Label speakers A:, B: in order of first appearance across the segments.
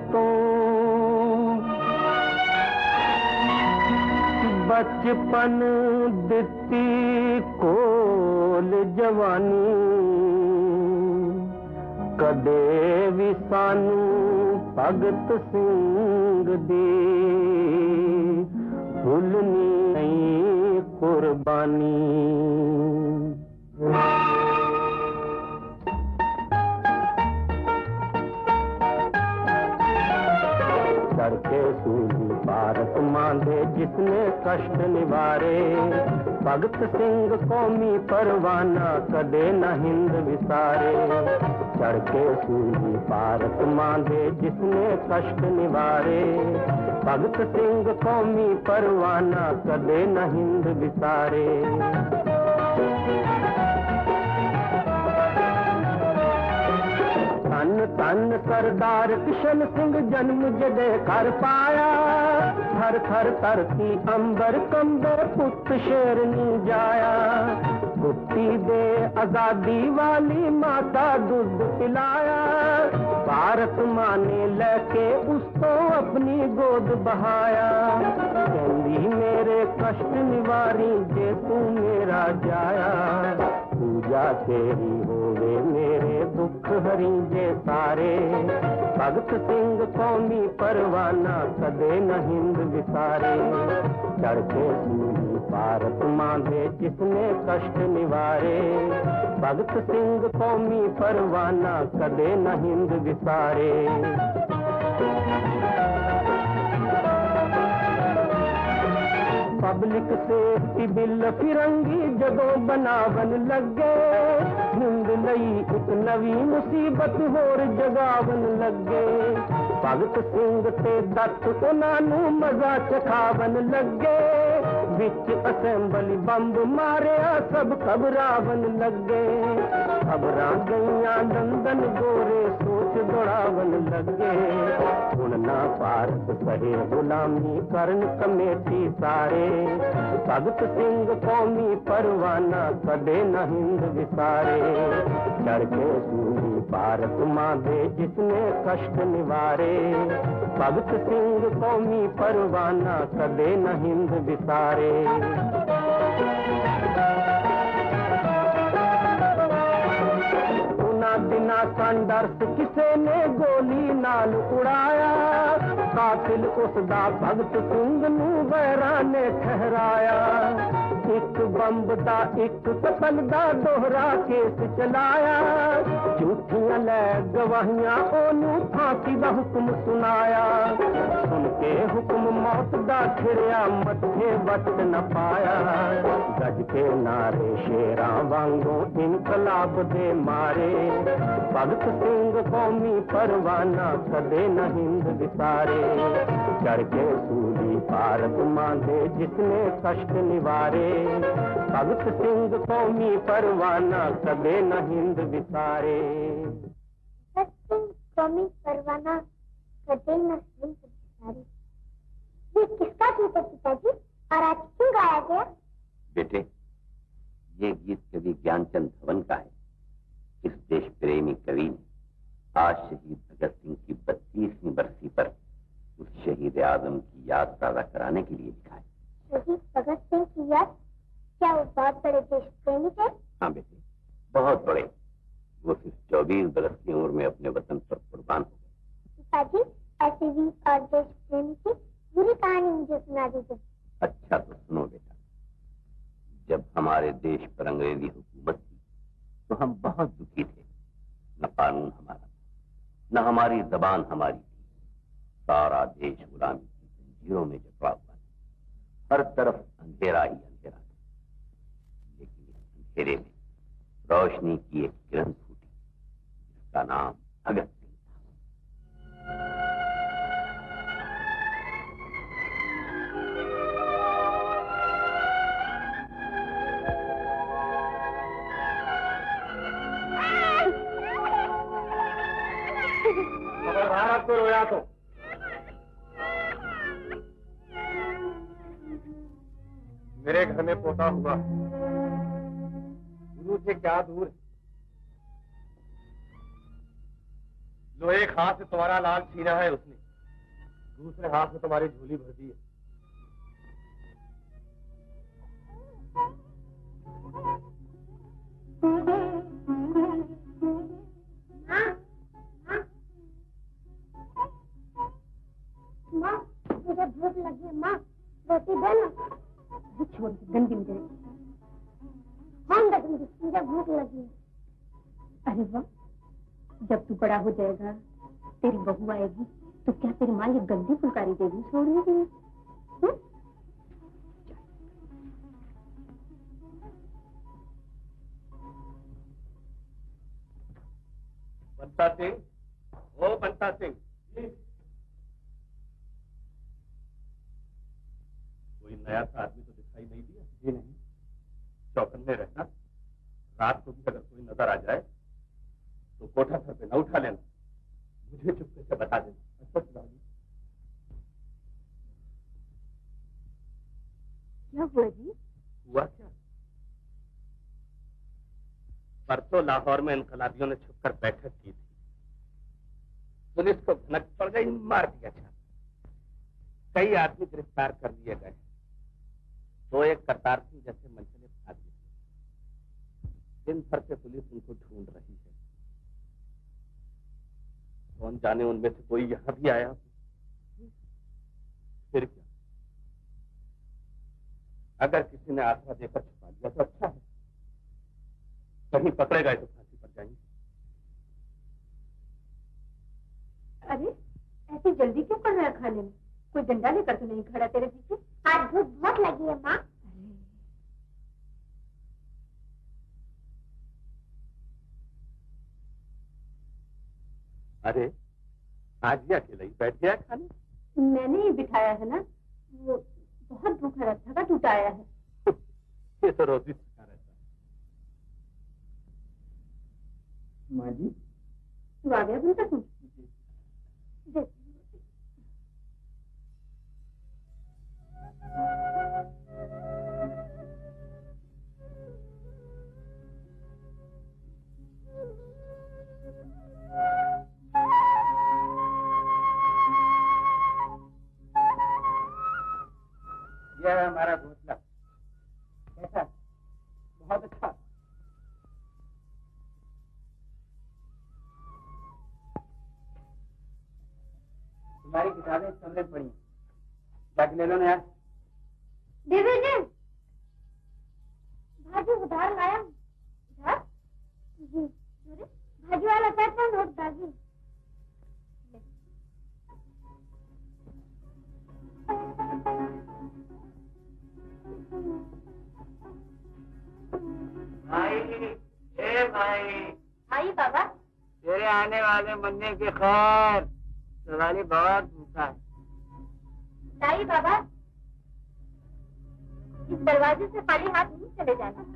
A: तो बचपन दिती कोल जवानी कदे भी सानू भगत सिंह दी भुलनी नहीं कुर्बानी। चढ़के सूली भारत मांधे जिसने कष्ट निवारे भगत सिंह कौमी परवाना कदे न हिंद विसारे। चढ़के सूली भारत मांधे जिसने कष्ट निवारे भगत सिंह कौमी परवाना कदे न हिंद विसारे। धन धन सरदार किशन सिंह जन्म जदे कर पाया थर थर धरती अंबर कंबे पुत शेरनी जाया। कुत्ती दे आजादी वाली माता दूध पिलाया भारत माँ ने लेके उसको अपनी गोद बहाया। कहंदी मेरे कष्ट निवारी जे तू मेरा जाया पूजा तेरी होवे मेरे दुख हरी जे सारे। भगत सिंह कौमी परवाना कदे न हिंद विसारे। चढ़के सूली भारत मांधे जिसने कष्ट निवारे भगत सिंह कौमी परवाना कदे न हिंद विसारे। पब्लिक सेफ्टी बिल फिरंगी जदों बनावन लगे हिंद लई एक नवी मुसीबत होर जगावन लगे। भगत सिंह ते दत्त उन्हां नूं मजा चखावन लगे विच असेंबली बंब मारिया सब घबरावन लगे। खबरां गईयां लंदन गोरे सोच दौड़ावन लगे हुण ना भारत सहे गुलामी करन कमेटी सारे। भगत सिंह कौमी परवाना कदे न हिंद विसारे। चढ़के सूली भारत मांधे जिसने कष्ट निवारे भगत सिंह कौमी परवाना कदे न हिंद विसारे। दिना संडर्स किसे ने गोली नाल उड़ाया कातिल उसदा भगत सिंह नूं वैरां ने ठहराया। एक बंब दा एक कतल दा दोहरा केस चलाया झूठियां लै गवाहियां ओनू फांसी दा हुक्म सुनाया। सुन के हुक्म मौत दा खिड़िया मथे वट न पाया गज के नारे शेरां वांगू इनकलाब दे मारे। भगत सिंह कौमी परवाना कदे न हिंद विसारे। चढ़के सूली भारत मांधे जिसने कष्ट निवारे भगत सिंह कौमी परवाना कदे न हिंद विसारे।
B: भगत सिंह कौमी परवाना कदे न हिंद विसारे। ये किसका गीत है पिताजी और आज क्यों गाया गया?
C: बेटे ये गीत कवि ज्ञानचंद धवन का है। इस देश प्रेमी कवि ने आज शहीद भगत सिंह की 32वीं बरसी पर उस शहीद आजम की याद ताज़ा कराने के लिए लिखा है।
B: शहीद भगत सिंह की याद? क्या वो बहुत बड़े देश प्रेमी थे?
C: हाँ बेटे बहुत बड़े। वो सिर्फ 24 बरस की उम्र में अपने वतन पर कुर्बान हो गए।
B: पिताजी ऐसे वीर और देश प्रेमी की पूरी कहानी मुझे सुना दीजिए।
C: अच्छा तो सुनो बेटा। जब हमारे देश पर अंग्रेजी हुकूमत थी तो हम बहुत दुखी थे। न कानून हमारा न हमारी जबान हमारी थी। सारा देश गुलामी की जंजीरों में जकड़ा हुआ था। हर तरफ अंधेरा ही अंधेरा था। लेकिन इस अंधेरे में रोशनी की एक किरण फूटी जिसका नाम भगत सिंह था।
A: भारत को रोया तो मेरे घर में पोता हुआ गुरु से क्या दूर है।
D: लो, एक हाथ से तुम्हारा लाल छीना है उसने, दूसरे हाथ से तुम्हारी झोली भर दी है।
B: माँ, मुझे भूख लगी है। माँ, रोटी दे ना। छोड़ गंदी मुझे। हाँ गंदी, मुझे भूख लगी है। अरे वाह, जब तू बड़ा हो जाएगा, तेरी बहू आएगी, तो क्या तेरी माँ ये गंदी फुलकारी देगी छोड़ने के लिए?
D: बंता सिंह, ओ बंता सिंह, कोई नया सा आदमी तो दिखाई नहीं दिया? जी नहीं। चौकन्ने रहना, रात को भी अगर कोई नजर आ जाए तो कोठा सर पे न उठा लेना, मुझे चुपके से बता देना। अच्छा सुधारी।
B: क्या हुआ जी?
D: हुआ क्या? परसों लाहौर में इनकलाबियों ने छुपकर बैठक की थी, पुलिस को भनक पड़ गई, मार दिया था। कई आदमी गिरफ्तार कर लिए गए, तो एक करतार सिंह जैसे मनचले आदमी थे। दिन भर से पुलिस उनको ढूंढ रही है। कौन जाने उनमें से कोई यहां भी आया। फिर क्या, अगर किसी ने आसरा देकर छुपा लिया तो अच्छा है, कहीं पकड़े गए तो फांसी पर जाएंगे।
B: अरे ऐसी जल्दी क्यों कर रहा है खाने में? कोई डंडा लेकर तो नहीं खड़ा तेरे पीछे? आज भूख बहुत लगी है माँ।
D: अरे आज भी अकेला ही बैठ गया खाने?
B: मैंने ही बिठाया है ना, वो बहुत भूखा रखा का टूटा आया है।
D: ये तो रोज ही सीखा रहता है।
E: माँ जी,
B: तू आ गया भूखा तुम?
E: यह है हमारा घोंसला। कैसा? बहुत अच्छा। तुम्हारी किताबें इस कमरे में पड़ी, जाके ले लो ना यार।
B: दीदी जी, भाजी उधार लाया। उधार? जी। अरे भाजी वाला पैसा नोट दागी।
E: भाई, ए भाई।
B: आई बाबा।
E: तेरे आने वाले मन्ने की खैर, सवाली बहुत भूखा है।
B: लाई बाबा, इस दरवाजे से खाली हाथ नहीं चले जाना।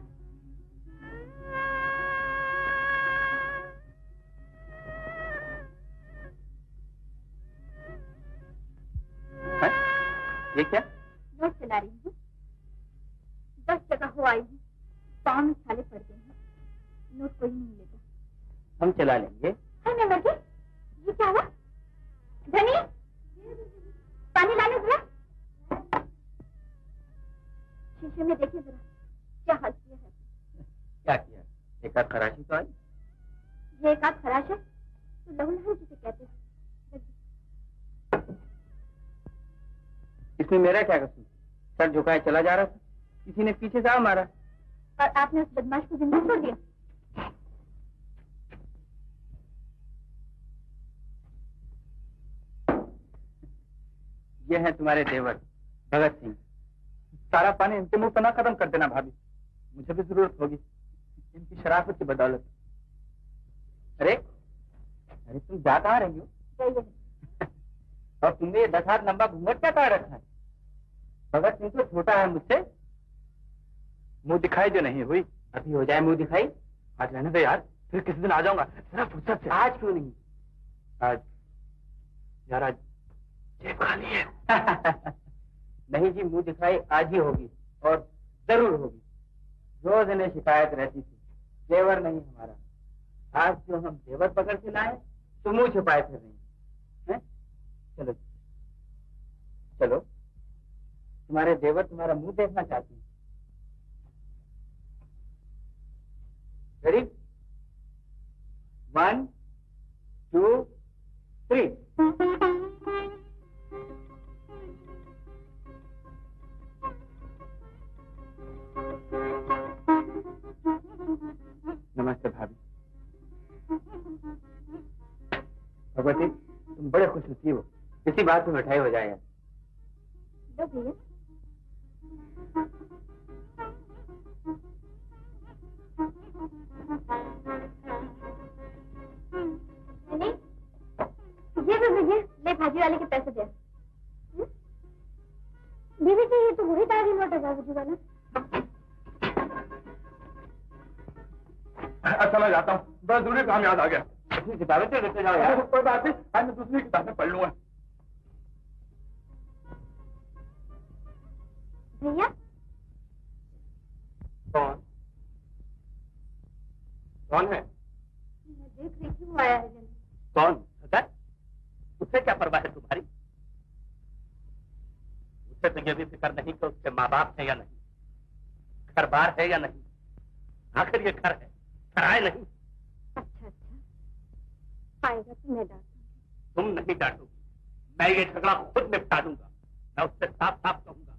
E: ये क्या?
B: नोट चला रही हूँ, 10 जगह हो आई हूँ, पाँव में छाले पड़ गए हैं, नोट कोई नहीं लेता।
E: हम चला लेंगे।
B: हाय मैं मर गई। ये क्या हुआ? धनी, पानी लाने जरा। शीशे में देखिए जरा, क्या हाल किया है।
E: क्या किया? एक आध खराशी तो आई।
B: ये एक आध खराश है तो लहू लहू जिसे कहते हैं।
E: इसमें मेरा क्या कसूर? सर झुकाए चला जा रहा था, किसी ने पीछे से आ मारा।
B: और आपने उस बदमाश को जिंदा छोड़ दिया।
E: ये है तुम्हारे देवर भगत सिंह। सारा पानी इनके मुंह पर ना खत्म कर देना भाभी, मुझे भी जरूरत होगी इनकी शराफत की बदौलत। अरे अरे तुम जा कहाँ रही हो? और तुमने ये 10 हाथ लंबा घूंघट क्या कहा रखा है? भगत सिंह तो छोटा है मुझसे।
D: मुंह दिखाई जो नहीं हुई।
E: अभी हो जाए मुंह दिखाई।
D: आज रहने दो यार, फिर किसी दिन आ जाऊंगा जरा फुर्सत से।
E: आज क्यों नहीं?
D: आज यार, आज जेब खाली है।
E: नहीं जी, मुंह दिखाई आज ही होगी और जरूर होगी। रोज इन्हें शिकायत रहती थी, देवर नहीं हमारा। आज जो हम देवर पकड़ के लाए, तुम मुंह छुपाए फिर रही हैं? चलो चलो, तुम्हारे देवर तुम्हारा मुंह देखना चाहती हैं। रेडी? 1 2 3। नमस्ते भाभी। भगवती, तुम बड़े खुश नसीब हो। इसी बात में मिठाई हो जाए यार।
B: दो भैया। ये तो भैया, ले भाजी वाले के पैसे दे। दीदी चाहिए तो वही ताजी लौटेगा भाजी वाला।
E: अच्छा मैं जाता हूँ, बस जरूरी काम याद आ गया। किताबें तो लेते जाओ यार। कोई बात नहीं, आज मैं दूसरी किताबें पढ़ लूंगा।
B: भैया
D: कौन कौन है?
B: मैं देख रही थी, वो आया है जल्दी।
D: कौन? सदर? उससे क्या परवाह है तुम्हारी? उससे तो ये भी फिक्र नहीं कि उसके माँ बाप है या नहीं, घर बार है या नहीं। आखिर ये घर है, किराए नहीं।
B: अच्छा अच्छा, आएगा तो मैं डांटूंगी।
D: तुम नहीं डांटोगी, मैं ये झगड़ा खुद निपटा दूंगा। मैं उससे साफ साफ कहूंगा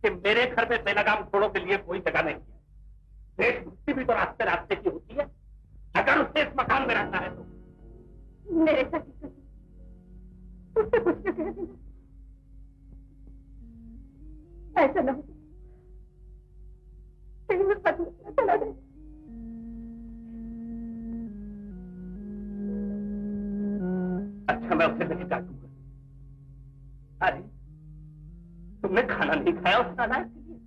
D: कि मेरे घर में बेलगाम छोड़ों के लिए कोई जगह नहीं है। देशभक्ति भी तो रास्ते रास्ते की होती है। अगर उससे इस मकान में रहना है तो
B: मेरे साथ उससे कुछ न कह देना, ऐसा ना हो कहीं मैं पता न चला जाए।
D: अच्छा मैं उसे नहीं डांटूंगा। अरे तुमने खाना नहीं खाया उस नालायक के लिए?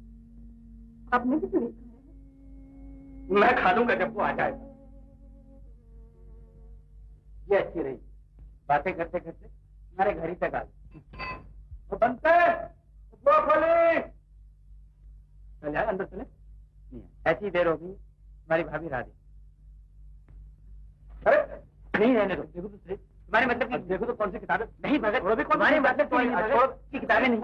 B: आपने भी तो नहीं खाया।
D: मैं खा लूंगा जब वो आ जाएगा।
E: ये अच्छी रही, बातें करते करते हमारे घर ही तक आ गए। वो बनते वो खोले, चल यार अंदर चले। नहीं ऐसी देर हो गई, हमारी भाभी राधे। अरे नहीं रहने दो, देखो तो सही। तुम्हारे मतलब की देखो तो कौन सी किताबें? नहीं भगत, तुम्हारे मतलब की किताबें नहीं।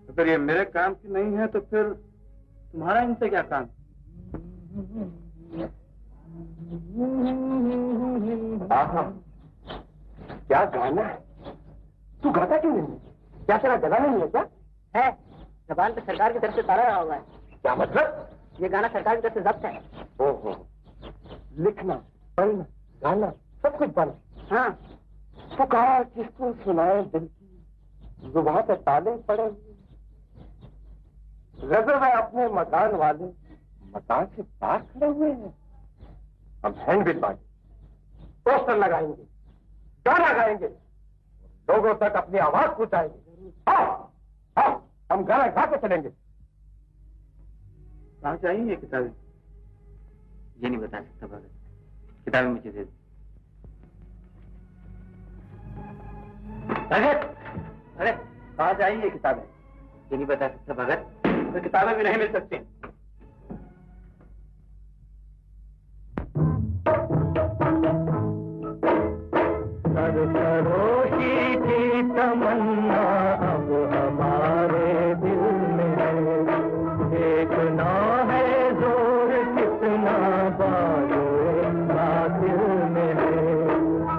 E: अगर ये मेरे काम की नहीं है तो फिर तुम्हारा इनसे क्या काम?
A: क्या गाना है? तू गाता क्यों नहीं? क्या तेरा गला नहीं है क्या?
F: है, जबान पे सरकार की तरफ से ताला लगा हुआ है।
A: क्या मतलब?
F: ये गाना सरकार की तरफ से जब्त है।
A: ओहो, लिखना, पढ़ना, गाना, सब कुछ बना।
F: हाँ,
A: पुकार किसको सुनाए दिल की, जुबान पे ताले पड़े हुए। गजब है अपने मकान वाले, मकान से बाहर खड़े हुए हैं। हम हैंडबिल बांटे, पोस्टर लगाएंगे, गाना गाएंगे, लोगों तक अपनी आवाज पहुंचाएंगे। आओ, आओ, हम गाना गा के चलेंगे।
E: कहाँ से आई ये किताबें? ये नहीं बता सकता भगत, किताबें मुझे दे दो। भगत, अरे कहाँ से आई ये किताबें? ये नहीं बता सकता भगत, तो किताबें भी नहीं मिल सकती।
A: सरफरोशी की तमन्ना अब हमारे दिल में है, देखना है जोर कितना बाज़ोए बातिल में है।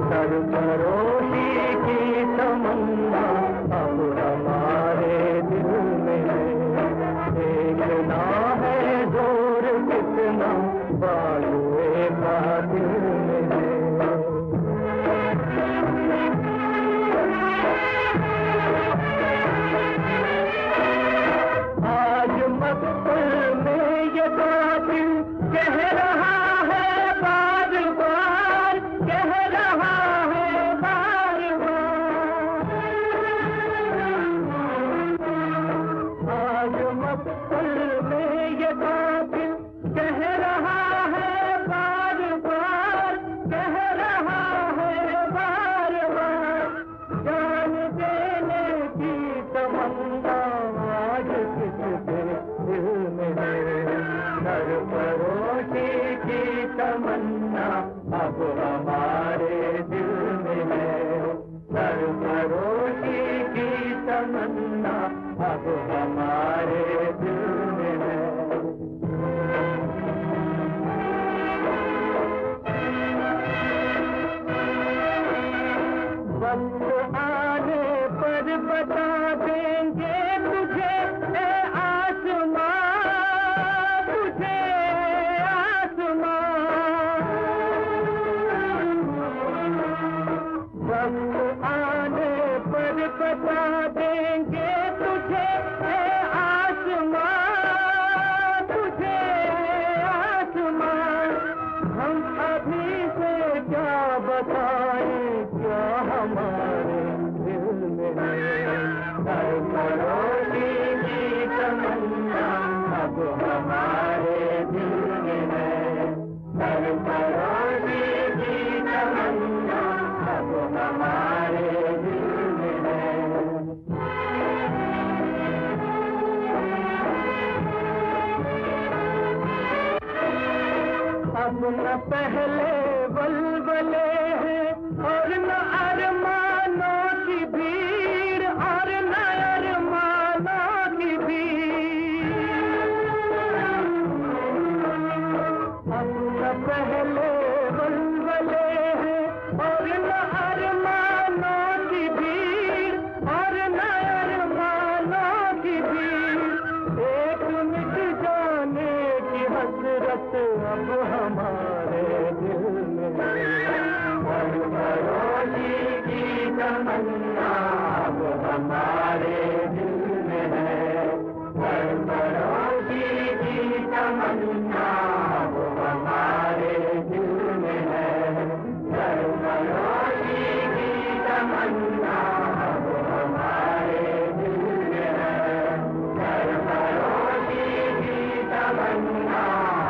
A: सरफरोशी की तमन्ना अब हमारे दिल में है, देखना है जोर कितना बाज़ोए बातिल में है। आज मस्तूर में ये कातिल कह रहा है बार बार, कह रहा है बार बार। आज मस्तूर में ये कातिल कह रहा है बार बार, कह रहा है बार बार। जान देने तमन्ना अब हमारे दिल में है, सरफरोशी की तमन्ना अब हमारे दिल में है। वक्त आने पर बता देंगे तुझे ए आसमां, तुझे आसमां। वक्त आने पर बता देंगे तुझे ए आसमां, तुझे आसमां। हम अभी से क्या बताएं क्या हमारे दिल में है, सरफरोशी की तमन्ना अब हमारे दिल में है, सरफरोशी की तमन्ना अब हमारे दिल में है। अब न पहले वलवले हैं और न अरमानों की भीड़, और न अरमानों की भीड़। अब न पहले वलवले हैं और न अरमानों की भीड़, और न अरमानों की भीड़। एक मिट जाने की हसरत अब हमारे दिल में है, सरफरोशी की तमन्ना अब हमारे दिल में है, सरफरोशी की तमन्ना अब हमारे दिल में है, सरफरोशी की तमन्ना अब हमारे दिल में है, सरफरोशी की तमन्ना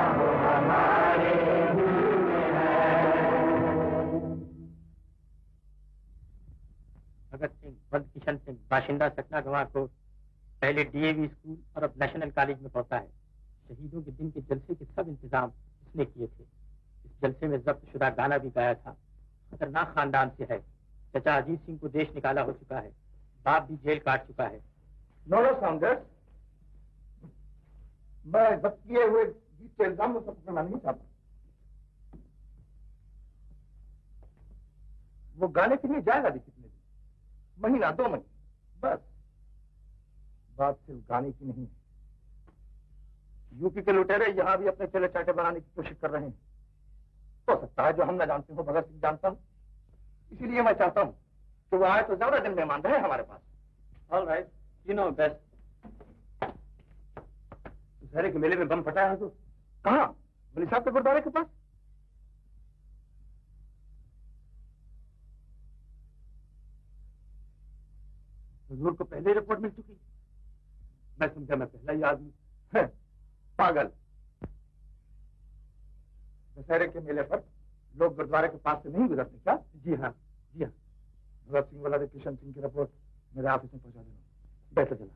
A: अब हमारे दिल में है।
E: भगत सिंह, भगत किशन सिंह, बाशिंदा सतना गंवा को पहले डीएवी स्कूल और अब नेशनल कॉलेज में पहुंचा है। शहीदों के दिन के जलसे के सब इंतजाम इसने किए थे। इस जलसे में जब्त शुदा गाना भी गाया था। खतरनाक खानदान से है। चाचा अजीत सिंह को देश निकाला हो चुका है, बाप भी जेल काट चुका है।
D: नो साउंडर्स, मैं जब्त किए हुए गीत के इल्जाम में सब करना नहीं चाहता। वो गाने के लिए जाएगा भी कितने दिन? महीना 2 महीने बस। बात सिर्फ गाने की नहीं है। यूपी के लुटेरे यहाँ भी अपने चले चाटे बनाने की कोशिश कर रहे हैं। हो सकता है जो हम न जानते हो भगत सिंह जानता हूँ, इसीलिए मैं चाहता हूँ कि वो आए तो ज्यादा दिन मेहमान रहे हमारे पास।
E: All right, you know best.
D: दशहरे के मेले में बम फटा है तो कहाँ? वली साहब के गुरुद्वारे के पास। हुजूर को पहले ही रिपोर्ट मिल चुकी। मैं समझा मैं पहला ही आदमी। पागल। दशहरे के मेले पर लोग गुरुद्वारे के पास से नहीं गुजरते क्या? जी हाँ, जी हाँ। भगत सिंह वाला किशन सिंह की रिपोर्ट मेरे ऑफिस में पहुंचा देना। बेहतर चला।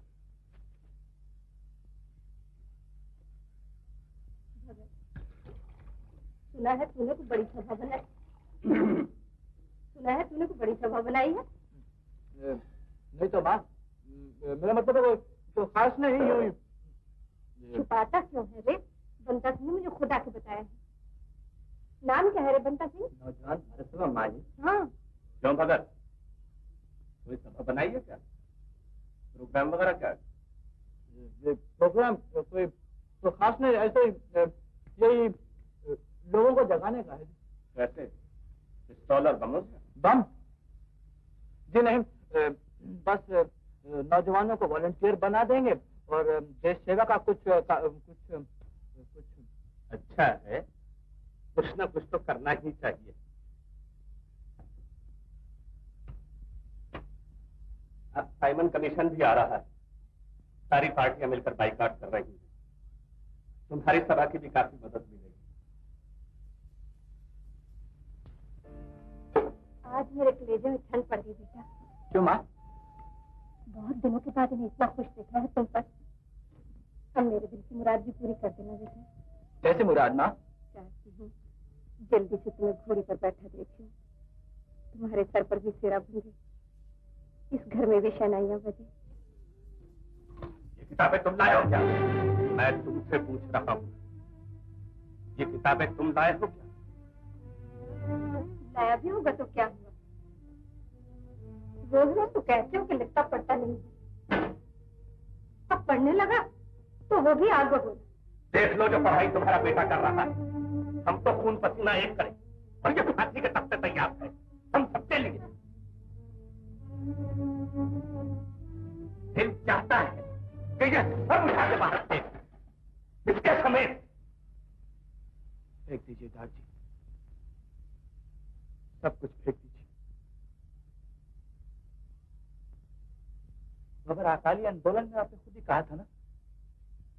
B: सुना है तूने को बड़ी सभा बनाई। सुना है तूने को बड़ी सभा बनाई है।
D: नहीं तो माँ, मेरा मतलब है तो खास नहीं। यूं
B: छुपाता क्यों है रे? बंता सिंह ने मुझे खुदा के बताया है। नाम क्या है रे बंता सिंह?
D: नौजवान भारत सेवा माँ जी।
B: हाँ,
D: क्यों भगत, कोई सभा बनाई है क्या? प्रोग्राम वगैरह क्या? ये प्रोग्राम कोई तो खास नहीं, ऐसे यही लोगों को जगाने का है। कैसे? पिस्तौल और बमों से? बम जी नहीं, बस नौजवानों को वॉलंटियर बना देंगे और देश सेवा का कुछ
E: अच्छा है, कुछ ना कुछ तो करना ही चाहिए। अब साइमन कमीशन भी आ रहा है। सारी पार्टियां मिलकर बाइकाट कर रही हैं। तुम्हारी सभा की भी काफी मदद मिलेगी।
B: आज मेरे कलेजे में ठंड पड़ गई बेटा।
E: क्यों माँ?
B: बहुत दिनों के बाद इन्हें इतना खुश देखा है तुम पर। अब मेरे दिल की मुराद भी पूरी कर देना बेटा।
E: कैसे मुराद माँ?
B: चाहती हूँ जल्दी से तुम्हें घोड़ी पर बैठा देखी, तुम्हारे सर पर भी सिरा गूंजे, इस घर में भी शहनाइयां बजे।
D: ये किताबें तुम लाए हो क्या? मैं तुमसे पूछ रहा हूँ, ये किताबें तुम लाए हो क्या?
B: लाया भी होगा तो क्या हुआ? रोज रोज तो कहते हो कि लिखता पढ़ता नहीं, अब पढ़ने लगा तो वो भी आग बोला।
D: देख लो जो पढ़ाई तुम्हारा बेटा कर रहा है, हम तो खून पसीना एक करें और ये फांसी के तख्ते तैयार है हम सबके लिए। दिल चाहता है कि ये सब उठा के बाहर फेंक, इसके समेत
E: फेंक दीजिए दादी, सब कुछ फेंक दीजिए। मगर अकाली आंदोलन में आपने खुद ही कहा था ना,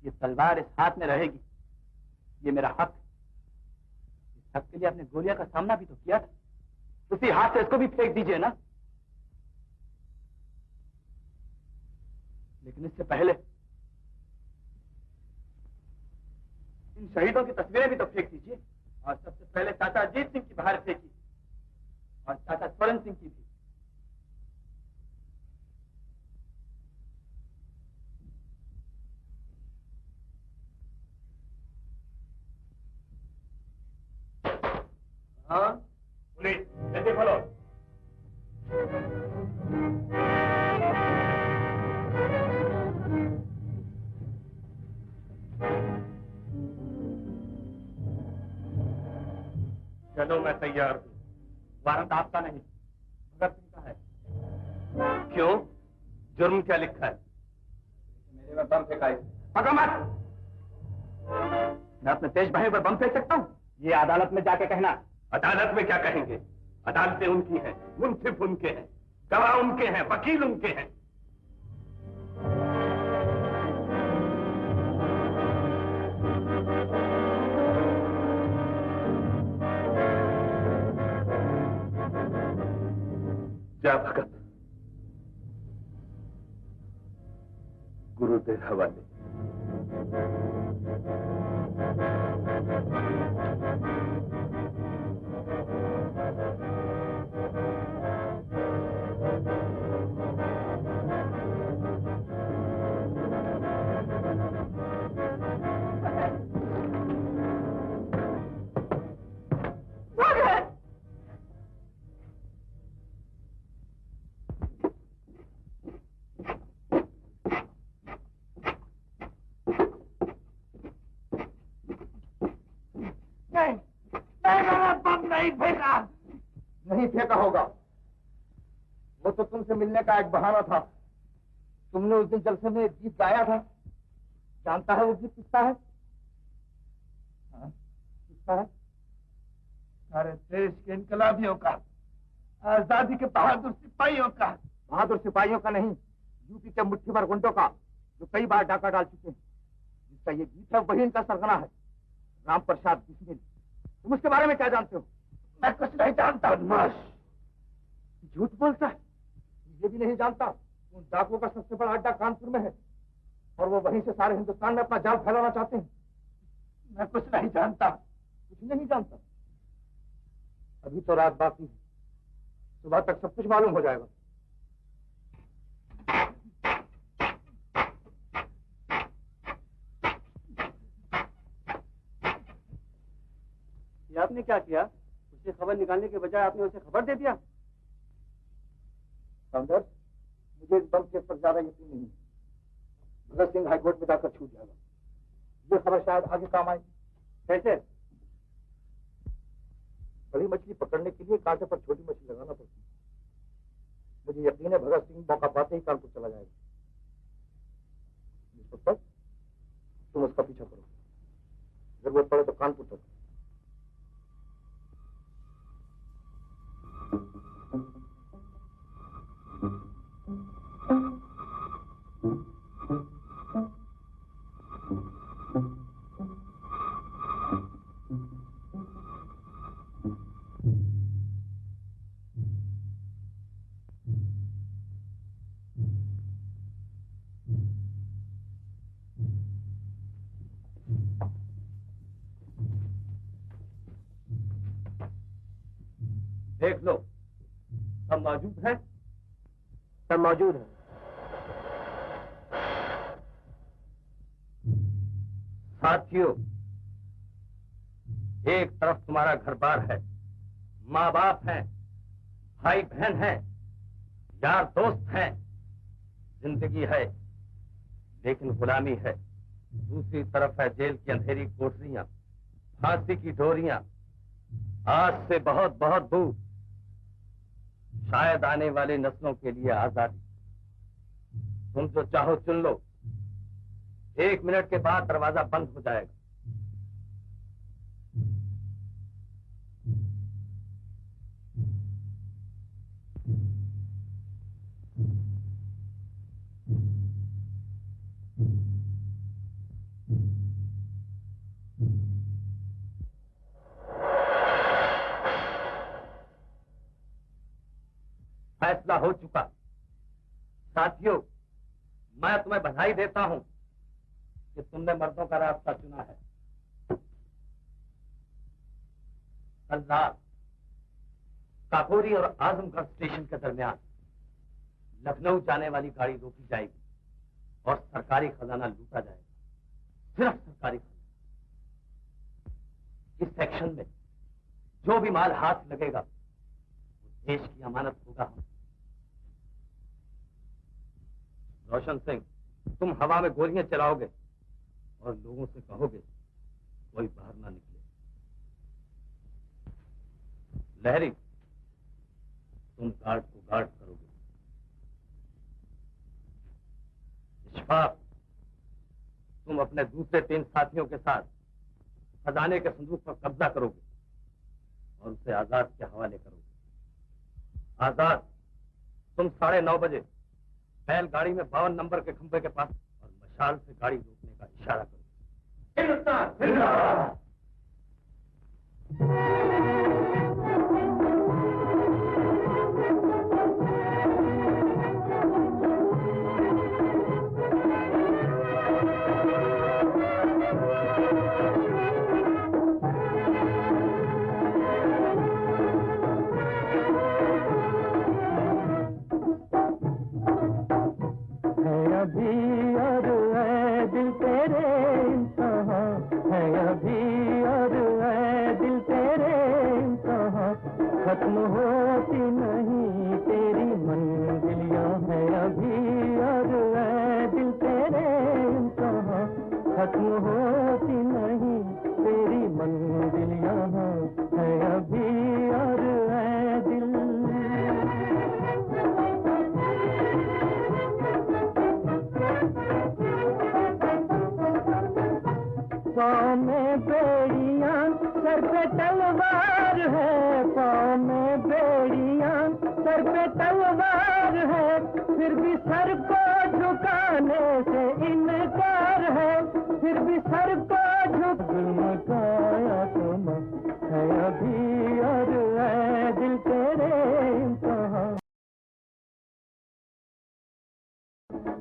E: ये तलवार इस हाथ में रहेगी, ये मेरा हक है। इस हक के लिए आपने गोलियां का सामना भी तो किया था, उसी हाथ से इसको भी फेंक दीजिए ना। लेकिन इससे पहले इन शहीदों की तस्वीरें भी तो फेंक दीजिए, और सबसे पहले चाचा अजीत सिंह की बाहर फेंकी और चाचा स्वरण सिंह की भी।
D: हाँ पुलिस जल्दी खोलो। चलो मैं तैयार हूँ। वारंट आपका नहीं, भगत सिंह का है। क्यों? जुर्म क्या लिखा है?
E: मेरे में बम फेंका है। पकड़ मत। मैं अपने तेज भाई पर बम फेंक सकता हूँ? ये अदालत में जाके कहना।
D: अदालत में क्या कहेंगे? अदालतें उनकी हैं, मुंसिफ उनके हैं, गवाह उनके हैं, वकील उनके हैं। जा भगत, गुरुदेव हवाले।
E: नहीं फेंका होगा, वो तो तुमसे मिलने का एक बहाना था। तुमने उस दिन जलसे में एक गीत गाया था, जानता है वो गीत किसका है? हाँ, किसका है? सारे देश के इनकलाबियों का, आजादी के बहादुर सिपाहियों का। बहादुर सिपाहियों का नहीं, यूपी के मुट्ठी भर गुंडों का, जो कई बार डाका डाल चुके हैं। जिसका ये गीत है वही इनका सरगना है, राम प्रसाद बिस्मिल। तुम उसके बारे में क्या जानते हो? मैं कुछ नहीं जानता। बदमाश, झूठ बोलता है। ये भी नहीं जानता उन डाकुओं का सबसे बड़ा अड्डा कानपुर में है, और वो वहीं से सारे हिंदुस्तान में अपना जाल फैलाना चाहते हैं। मैं कुछ नहीं जानता। कुछ नहीं जानता? अभी तो रात बाकी है, सुबह तक सब कुछ मालूम हो जाएगा। ये आपने क्या किया? उसे खबर निकालने के बजाय आपने उसे खबर दे दिया। समझर, मुझे इस बम केस पर ज्यादा यकीन नहीं है। भगत सिंह हाईकोर्ट में जाकर छूट जाएगा। ये खबर शायद आगे काम आए। कैसे? बड़ी मछली पकड़ने के लिए कांटे पर छोटी मछली लगाना पड़ती है। मुझे यकीन है भगत सिंह मौका पाते ही कानपुर चला जाएगा। इंस्पेक्टर, तुम उसका पीछा करो, जरूरत पड़े तो कानपुर तक।
D: देख लो, सब मौजूद है?
A: सब मौजूद है।
D: साथियों, एक तरफ तुम्हारा घर बार है, माँ बाप हैं, भाई बहन हैं, यार दोस्त हैं, जिंदगी है लेकिन गुलामी है। दूसरी तरफ है जेल की अंधेरी कोठरियां, फांसी की डोरियां, आज से बहुत बहुत दूर शायद आने वाली नस्लों के लिए आजादी। तुम जो चाहो चुन लो, 1 मिनट के बाद दरवाजा बंद हो जाएगा। फैसला हो चुका। साथियों, मैं तुम्हें बधाई देता हूं कि तुमने मर्दों का रास्ता चुना है। कल रात काकोरी और आजमगढ़ स्टेशन के दरमियान लखनऊ जाने वाली गाड़ी रोकी जाएगी और सरकारी खजाना लूटा जाएगा, सिर्फ सरकारी खजाना। इस सेक्शन में जो भी माल हाथ लगेगा वो देश की अमानत होगा। रोशन सिंह, तुम हवा में गोलियां चलाओगे और लोगों से कहोगे कोई बाहर ना निकले। लहरी, तुम गार्ड को गार्ड करोगे। इशफाक, तुम अपने दूसरे 3 साथियों के साथ खजाने के संदूक पर कब्जा करोगे और उसे आजाद के हवाले करोगे। आजाद, तुम 9:30 बजे बैलगाड़ी में 52 नंबर के खंभे के पास और मशाल से गाड़ी रोकने का इशारा करो। हिंदुस्तान जिंदाबाद।
A: खत्म होती नहीं तेरी मंजिलियां है अभी, और ऐ दिल तेरे इम्तिहां। खत्म होती नहीं तेरी मंजिलियां है अभी, और ऐ दिल। पाँव में बेड़ियां सर पे तलवार है, पाँव में बेड़ियां सर पे तलवार है, फिर भी सर को झुकाने से इनकार है, फिर भी सर को झुकाया तुम है अभी, और ऐ दिल तेरे इम्तिहां।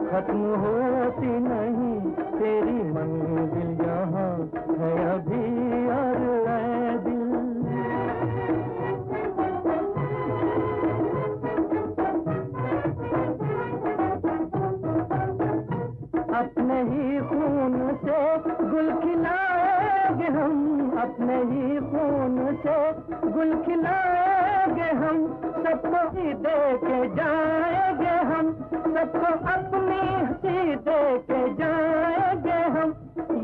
A: खत्म होती नहीं तेरी मंजिल यहाँ है अभी, और ऐ दिल। अपने ही खून से गुल खिलाएंगे हम, अपने ही खून से गुल खिलाएंगे हम, सबको ही दे के जाएंगे हम, सबको अपनी हंसी दे के जाएंगे हम।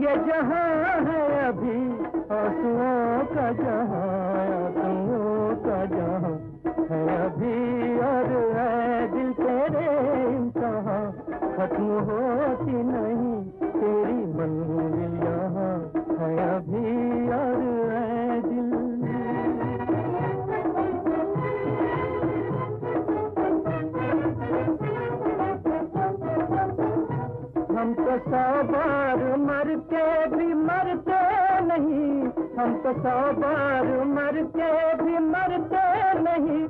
A: ये जहां है अभी आंसुओं का जहां, आंसुओं का जहां है अभी, और ऐ दिल तेरे इम्तिहां। खत्म होती नहीं तेरी मंजिल यहाँ है अभी, और ऐ दिल। हम तो 100 बार मर के भी मरते नहीं, हम तो 100 बार मर के भी मरते नहीं,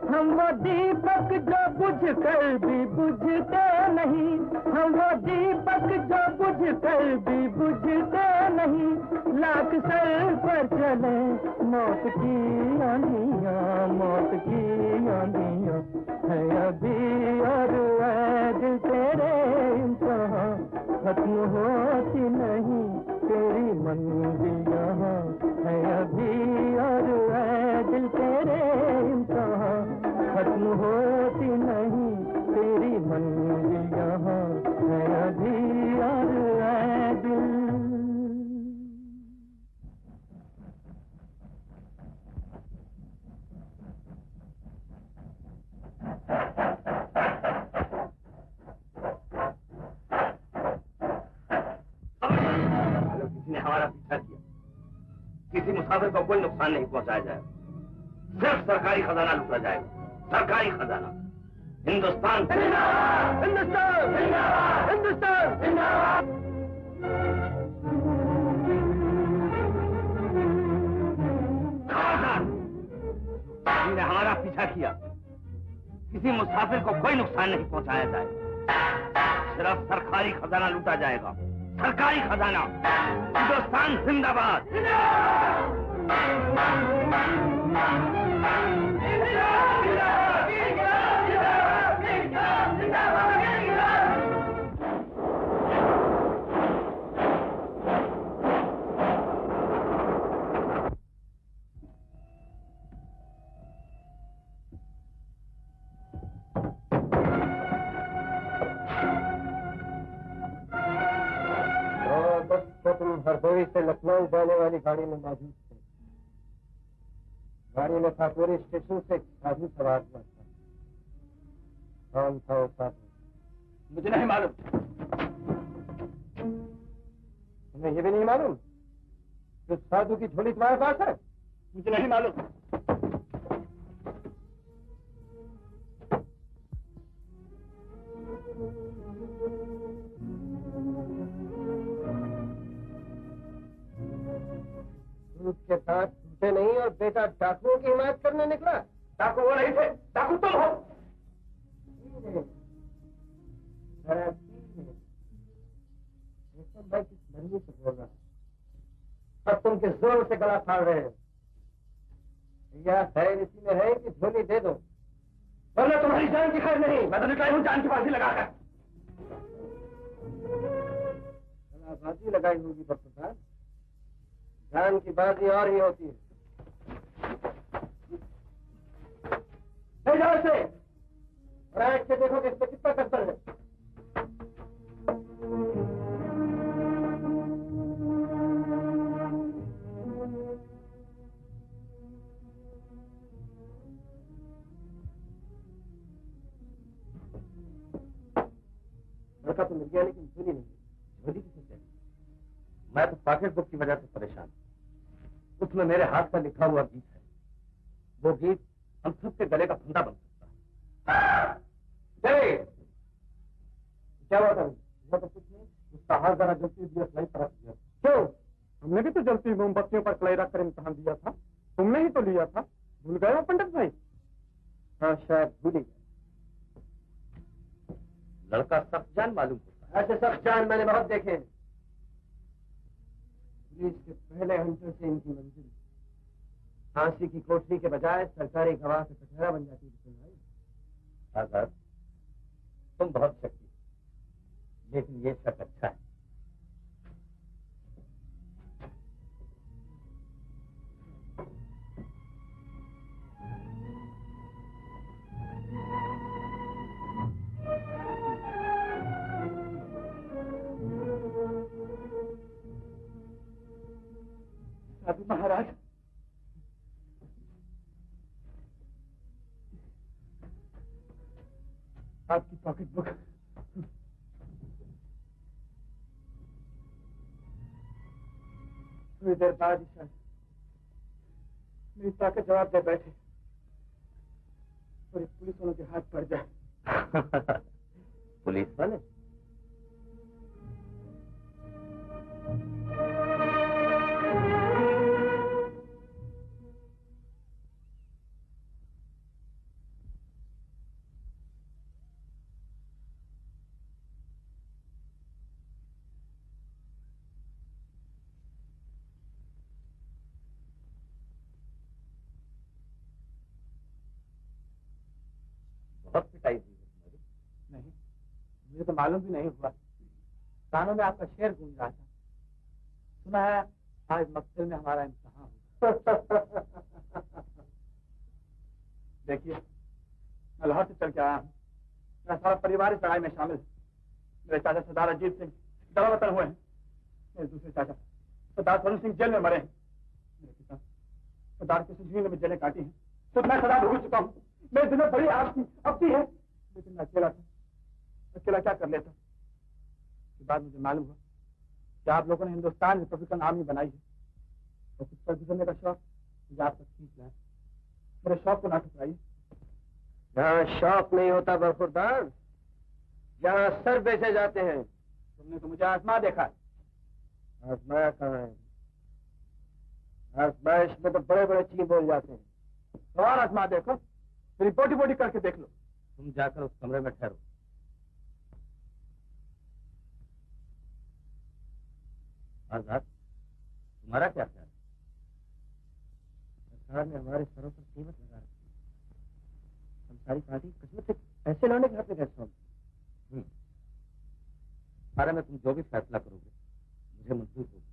A: हम वो दीपक जो बुझ कर भी बुझते नहीं, हम वो दीपक जो बुझ कर भी बुझते नहीं। लाख सर पर चले मौत की आंधियां, मौत की आंधियां है अभी और ऐ दिल तेरे इम्तिहां खत्म होती नहीं, तेरी मंजिल यहाँ है अभी और ऐ दिल तेरे इम्तिहां खत्म होती नहीं, तेरी मंजिल यहाँ है अभी और ऐ दिल।
C: किसी ने हमारा पीछा किया, किसी मुसाफिर को कोई नुकसान नहीं पहुंचाया जाएगा, सिर्फ सरकारी खजाना लूटा जाएगा, सरकारी खजाना। हिंदुस्तान जिंदाबाद, हिंदुस्तान जिंदाबाद, हिंदुस्तान जिंदाबाद। किसी ने हमारा पीछा किया, किसी मुसाफिर को कोई नुकसान नहीं पहुंचाया जाएगा, सिर्फ सरकारी खजाना लूटा जाएगा, सरकारी खजाना। हिंदुस्तान जिंदाबाद।
A: तुम हरदोई से लखनऊ जाने वाली गाड़ी में मौजूद थे। गाड़ी में खातूरी स्टेशन से साधु सवार हुआ था। कौन था वो साधु?
E: मुझे नहीं मालूम।
A: तुम्हें ये भी नहीं मालूम कि साधु की झोली तुम्हारे पास है?
E: मुझे नहीं मालूम।
A: उसके साथ छूटे नहीं और बेटा डाकुओं की हिमायत करने निकला।
E: डाकू वो नहीं थे, डाकू तुम हो।
A: भाई किस मर्जी से बोल रहा है? अब तुम किस जोर से गला फाड़ रहे हो? या खैर इसी में है कि झोली दे दो, वरना तुम्हारी जान की खैर नहीं।
E: मैं तो निकला हूँ जान की बाजी लगाकर।
A: बाजी लगाई होगी बख्तर, जान की बाजी और ही होती है। ले जाओ इसे और आंख से देखो कि इसमें कितना कसर है। लड़का तो मिल गया लेकिन झोली नहीं।
C: झोली किसे चाहिए? मैं तो पॉकेट बुक की वजह से परेशान हूं। उसमें मेरे हाथ का लिखा हुआ गीत है, वो गीत हम सबके गले का फंदा बन सकता है।
A: क्या बात है? वो तो कुछ नहीं, उसका हाथ जरा जलती दिया सिलाई तरफ दिया। क्यों? हमने भी तो जलती मोमबत्तियों पर सिलाई रखकर इम्तहान दिया था। तुमने ही तो लिया था, भूल गए हो पंडित भाई? हाँ शायद भूल ही गए।
C: लड़का सख्त जान मालूम होता है।
A: ऐसे सख्त जान मैंने बहुत देखे हैं। पुलिस के पहले हंटर से इनकी मंजिल फांसी की कोठरी के बजाय सरकारी गवाह से कटहरा बन जाती है।
C: आजाद, तुम बहुत शक्ति, लेकिन ये शक अच्छा है।
E: साधु महाराज, आपकी पॉकेट बुक। थोड़ी देर बाद ही शायद मेरी ताकत जवाब दे बैठे और पुलिस वालों के हाथ पड़ जाए।
C: पुलिस वाले?
D: बहुत पिटाई हुई है तुम्हारी।
E: नहीं, मुझे तो मालूम भी नहीं हुआ। कानों में आपका शेर गूंज रहा था। सुना है आज मक्तल में हमारा इम्तिहान होगा। देखिए, मैं लाहौर से चल के आया हूँ। मेरा सारा परिवार इस लड़ाई में शामिल है। मेरे चाचा सरदार अजीत सिंह दवा वतन हुए हैं। मेरे दूसरे चाचा सरदार स्वर्ण सिंह जेल में मरे हैं। मेरे पिता सरदार किसी झील में जेलें काटी हैं। तो मैं सदा भूल चुका हूँ। मेरे दिल में बड़ी आग थी, अब भी है, लेकिन मैं अकेला था। अकेला क्या कर लेता। उसके बाद मुझे मालूम हुआ कि आप लोगों ने हिंदुस्तान रिपब्लिकन आर्मी बनाई है और कुछ पर गुजरने का शौक मुझे आप तक खींच लाया। मेरे शौक को ना ठुकराइए।
A: यहाँ शौक नहीं होता बरखुरदार, यहाँ सर बेचे जाते हैं।
E: तुमने तो मुझे आजमा देखा है।
A: आजमाया कहाँ है? आजमाइश में तो बड़े बड़े चीज बोल जाते हैं।
E: तो और आजमा देखो, फिर बोटी बोटी करके देख लो।
D: तुम जाकर उस कमरे में ठहरो। आजाद, तुम्हारा क्या ख्याल है?
A: सरकार ने हमारे सरों पर कीमत लगा रखी है। हम सारी पार्टी किस्मत से ऐसे लौने के हाथ में कैसे होंगे?
D: बारे में तुम जो भी फैसला करोगे मुझे मंजूर होगा।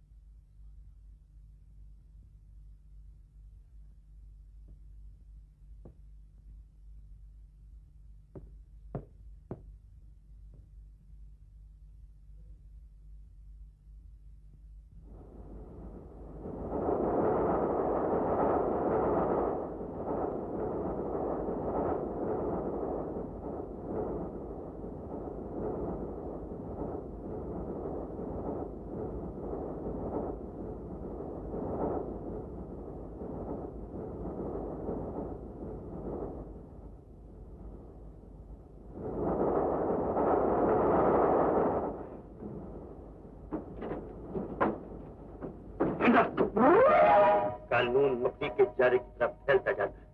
D: कानून मक्खी के जारे की तरफ फैलता जाता है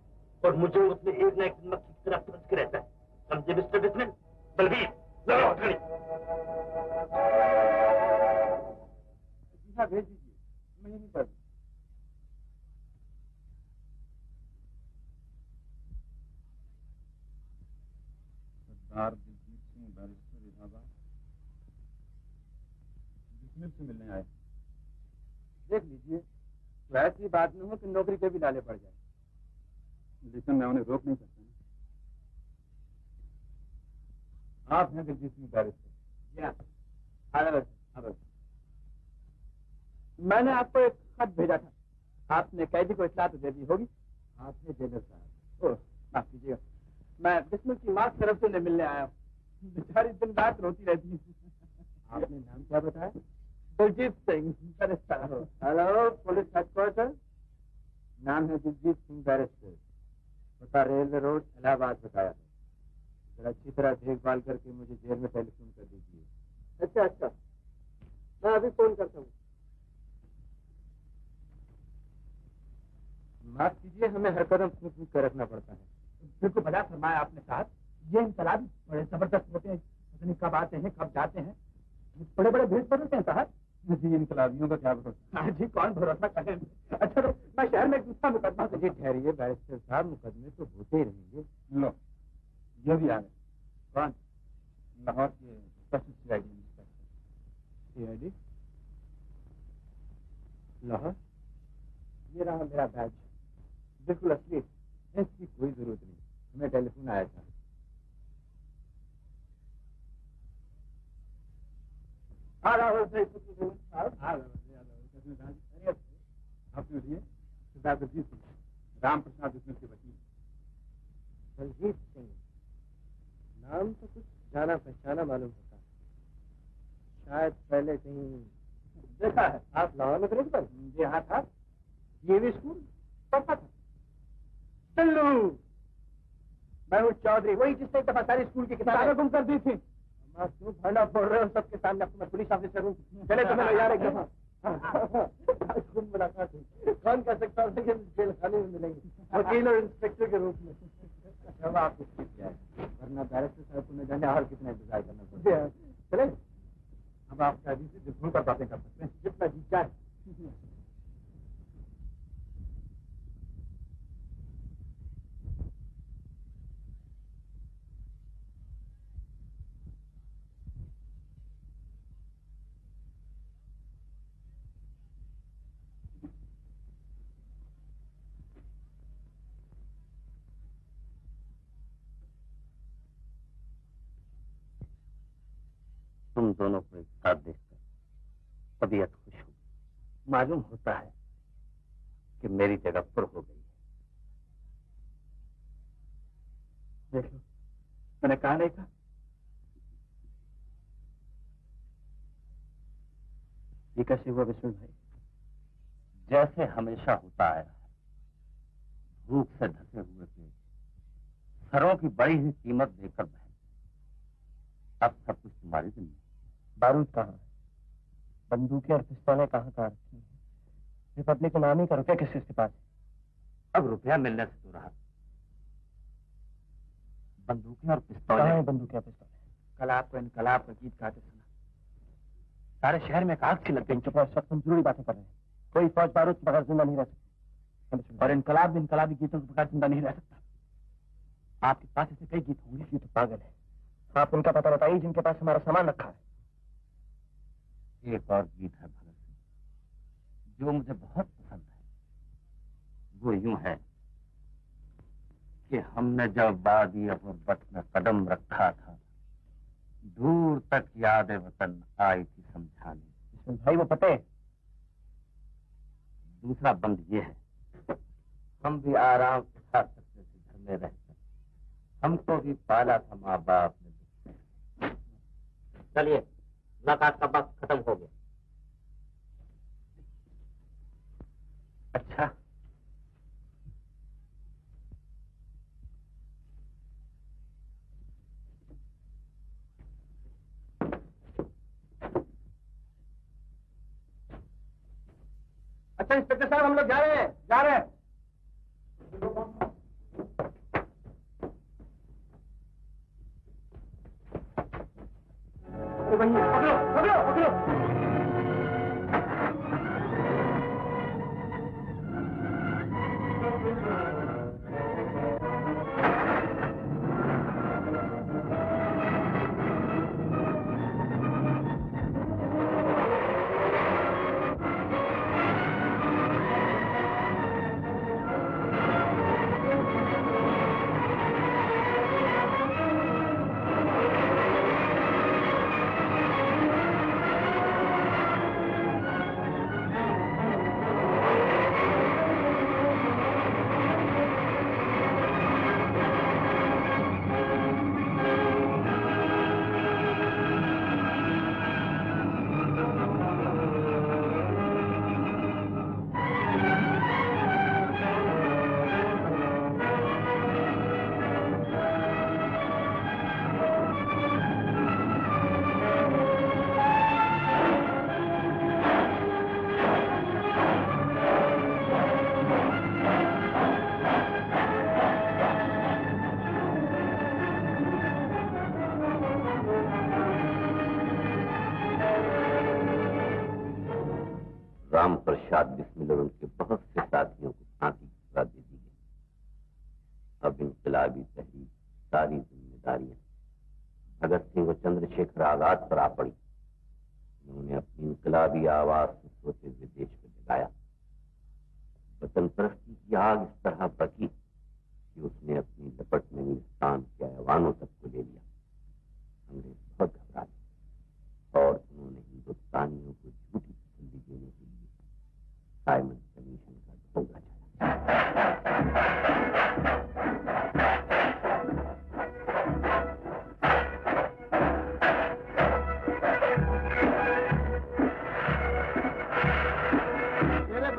D: और मुझे उसमें एक न एक मक्खी की तरफ फंस के रहता है। समझे मिस्टर बिस्मिल? बलबीर, लगाओ हथकड़ी।
E: भेज दीजिए, मैं नहीं कर।
G: सरदार दिलजीत सिंह बैरिस्टर इलाहाबाद बिस्मिल से मिलने आए।
E: देख लीजिए, तो ऐसी बात न हो कि नौकरी के भी लाले पड़ जाए।
G: लेकिन मैं उन्हें रोक नहीं सकता ना। आप हैं दिलजीत सिंह बैरिस्टर?
E: जी हाँ। मैंने आपको एक खत भेजा था। आपने कैदी को इत्तला तो दे दी होगी।
G: आपने जेलर साहब।
E: ओह, माफ कीजिएगा, मैं बिस्मिल की माँ की तरफ से उन्हें मिलने आया हूँ। बेचारी दिन रात रोती रहती है।
G: आपने नाम क्या बताया?
E: Diljit Singh barrister.
G: Hello, police headquarter. नाम है दिलजीत सिंह बैरिस्टर। पता रेलवे रोड इलाहाबाद बताया है। जरा अच्छी तरह देखभाल करके मुझे जेल में टेलीफोन कर दीजिए।
E: अच्छा, मैं अभी फोन करता हूँ।
G: माफ कीजिए, हमें हर कदम फूक फूक कर रखना पड़ता है।
E: बिल्कुल बजा फरमाया आपने साहब। ये इनकलाबी बड़े जबरदस्त होते हैं। पता नहीं कब आते हैं कब जाते हैं। बड़े बड़े भेद बदलते हैं साहब।
G: जी, इनकलाबियों का क्या भरोसा?
E: हाँ जी, कौन भरोसा करे। अच्छा, तो मैं शहर में एक दूसरा मुकदमा से
G: जी ठहरिए बैरिस्टर साहब, मुकदमे तो होते ही रहेंगे। लो, ये भी आ गए।
E: कौन?
G: लाहौर के special CID inspector.
E: CID Lahore? ये रहा मेरा बैज, बिल्कुल असली।
G: इसकी कोई जरूरत नहीं, हमें टेलीफोन आया था। आपने लिए सरदार दलजीत सिंह, राम प्रसाद बिस्मिल के वकील।
A: दलजीत सिंह, नाम तो कुछ जाना पहचाना मालूम होता। शायद पहले कहीं
E: देखा है।
A: आप लाहौर में प्रिंसिपल?
E: जी हाँ था, डीएवी स्कूल पढ़ता था। चल्लू, मैं हूँ चौधरी, वही जिसने एक दफा सारी स्कूल की किताबें गुम कर दी थी। माँ क्यों भरना पड़ रहे हो सबके सामने? आपको मैं पुलिस ऑफिसर हूँ। चले तो मैं यार एक दफा। खूब मुलाकात हुई। कौन कह सकता है कि जेल खाने में मिलेंगे वकील और इंस्पेक्टर के रूप में।
G: अब आपको ठीक क्या है, वरना बैरिस्टर साहब को न जाने और कितना इंतजार करना पड़ता है।
E: चले,
G: अब आप शादी से दिल कर बातें कर सकते हैं।
E: जितना जी चाहे।
D: तुम दोनों को एक साथ देखकर तबीयत खुश हुई। मालूम होता है कि मेरी जगह पुर हो गई है।
E: देख लो, मैंने कहा नहीं था। ये कैसे हुआ विष्णु भाई?
D: जैसे हमेशा होता आया है, भूख से धसे हुए पेट सरों की बड़ी ही कीमत देकर बहन। अब सब कुछ तुम्हारी जिम्मे।
A: बारूद कहाँ है? बंदूकें और पिस्तौलें कहाँ रखी हैं? रिपब्लिक नामी का रुपया किसके पास है?
D: अब रुपया मिलने से तो रहा, बंदूकें और
A: कहाँ
D: पिस्तौलें।
A: है बंदूकें और पिस्तौलें?
E: कल आपको इनकलाब का गीत गाते सुना, सारे शहर में आग सी लग गई।
A: चुप रहो, इस वक्त हम जरूरी बातें कर रहे हैं। कोई फौज बारूद के बगैर जिंदा नहीं रह सकती।
E: और इनकलाब भी इनकलाबी गीतों के बगैर जिंदा नहीं रह सकता। आपके पास ऐसे कई गीत होंगे।
A: ये तो पागल है। आप उनका पता बताइए जिनके पास हमारा सामान रखा है।
D: एक और गीत है भगत सिंह, जो मुझे बहुत पसंद है। वो यूं है कि हमने जब वादी गुर्बत में कदम रखा था, दूर तक याद वतन आई थी समझाने।
A: भाई वो पते।
D: दूसरा बंद ये है, हम भी आराम से खा सकते थे घर में रहकर, हमको भी पाला था माँ बाप ने।
F: चलिए, मुलाकात का वक्त खत्म हो गया।
E: अच्छा,
F: अच्छा इंस्पेक्टर साहब, हम लोग जा रहे हैं।
A: पकड़ो।
C: राम प्रसाद बिस्मिल और उनके बहुत से साथियों को फांसी की सजा दे दी गई। अब इंकलाबी तहरीक सारी जिम्मेदारियां भगत सिंह और चंद्रशेखर आजाद पर आ पड़ी। उन्होंने अपनी इंकलाबी आवाज से सोते हुए देश को जगाया। वतन परस्ती की आग इस तरह भड़की कि उसने अपनी लपट में हिंदुस्तान के ऐवानों तक को ले लिया। अंग्रेज बहुत घबरा गए और उन्होंने हिंदुस्तानियों को झूठी तसल्ली देने के लिए साइमन कमीशन का ढोंगा
A: चला।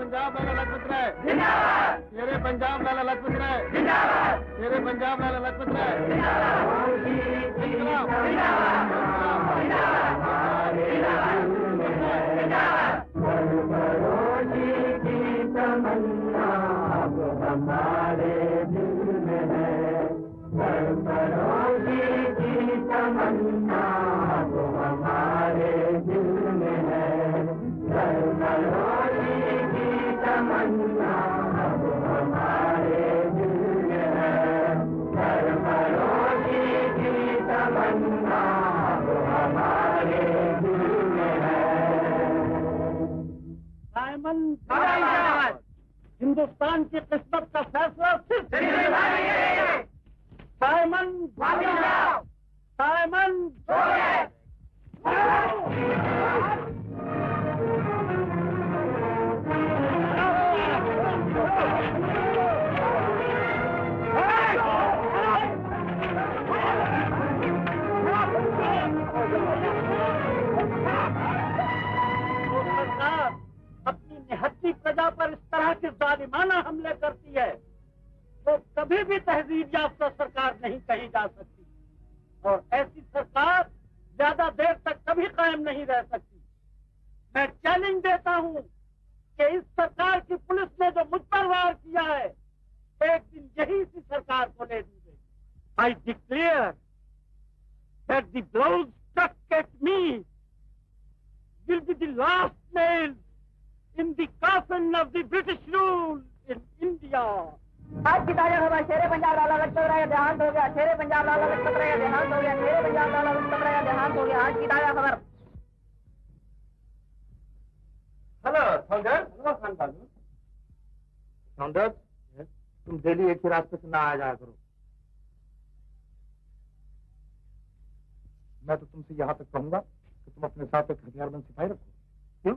A: पंजाब लाला लजपत राय जिंदाबाद। शेरे पंजाब लाला लजपत राय जिंदाबाद। हमारे दिल में है सरफरोशी की तमन्ना, वो हमारे दिल में है सरफरोशी की तमन्ना, वो हमारे दिल में है सरफरोशी की तमन्ना, वो हमारे दिल में है। साइमन हिंदुस्तान की किस्मत का फैसला सिर्फ साइमन साइमन जालिमाना हमले करती है, वो कभी भी तहजीब याफ्ता सरकार नहीं कही जा सकती, और ऐसी सरकार ज्यादा देर तक कभी कायम नहीं रह सकती। मैं चैलेंज देता हूं कि इस सरकार की पुलिस ने जो मुझ पर वार किया है, एक दिन यही इसी सरकार को ले दी गई। I declare that the blows struck at me will be the last nail in the coffin of the British rule in India. आज की ताजा खबर, शेरे पंजाब लाला लजपत राय का देहांत हो गया। शेरे पंजाब लाला लजपत राय का देहांत हो गया। शेरे पंजाब लाला लजपत राय का देहांत हो गया। आज की ताजा खबर।
F: हेलो सौंदर्य। हेलो खान बाबू। सौंदर्य, तुम डेली एक ही रास्ते से ना आ जाया करो। मैं तो तुमसे यहाँ तक कहूंगा कि तुम अपने साथ एक हथियारबंद सिपाही रखो। क्यों?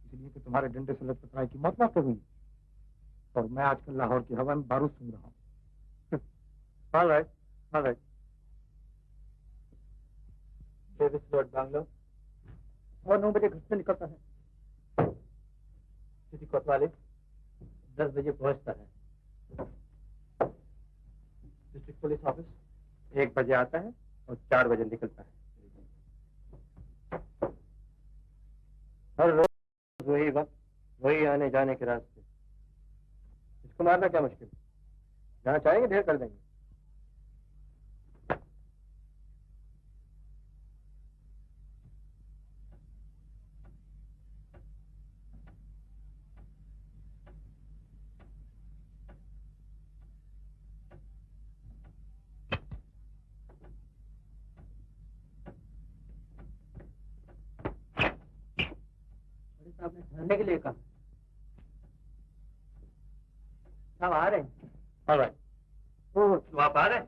F: इसलिए कि तुम्हारे डंडे से लजपत राय की मौत वाकई हुई, और मैं आजकल लाहौर की हवा में बारूद सूंघ रहा हूँ। All right, all right. Davis road Bangalore, और 9 बजे घर से निकलता है। सिटी कोतवाली 10 बजे पहुंचता है। डिस्ट्रिक्ट पुलिस ऑफिस 1 बजे आता है और 4 बजे निकलता है। हर रोज वही वक्त, वही आने जाने के रास्ते। इसको मारना क्या मुश्किल, जहाँ चाहेंगे ढेर कर देंगे। आपने ठहरने के लिए कहा। आप आ रहे हैं? हाँ भाई।
C: तो आप आ रहे हैं?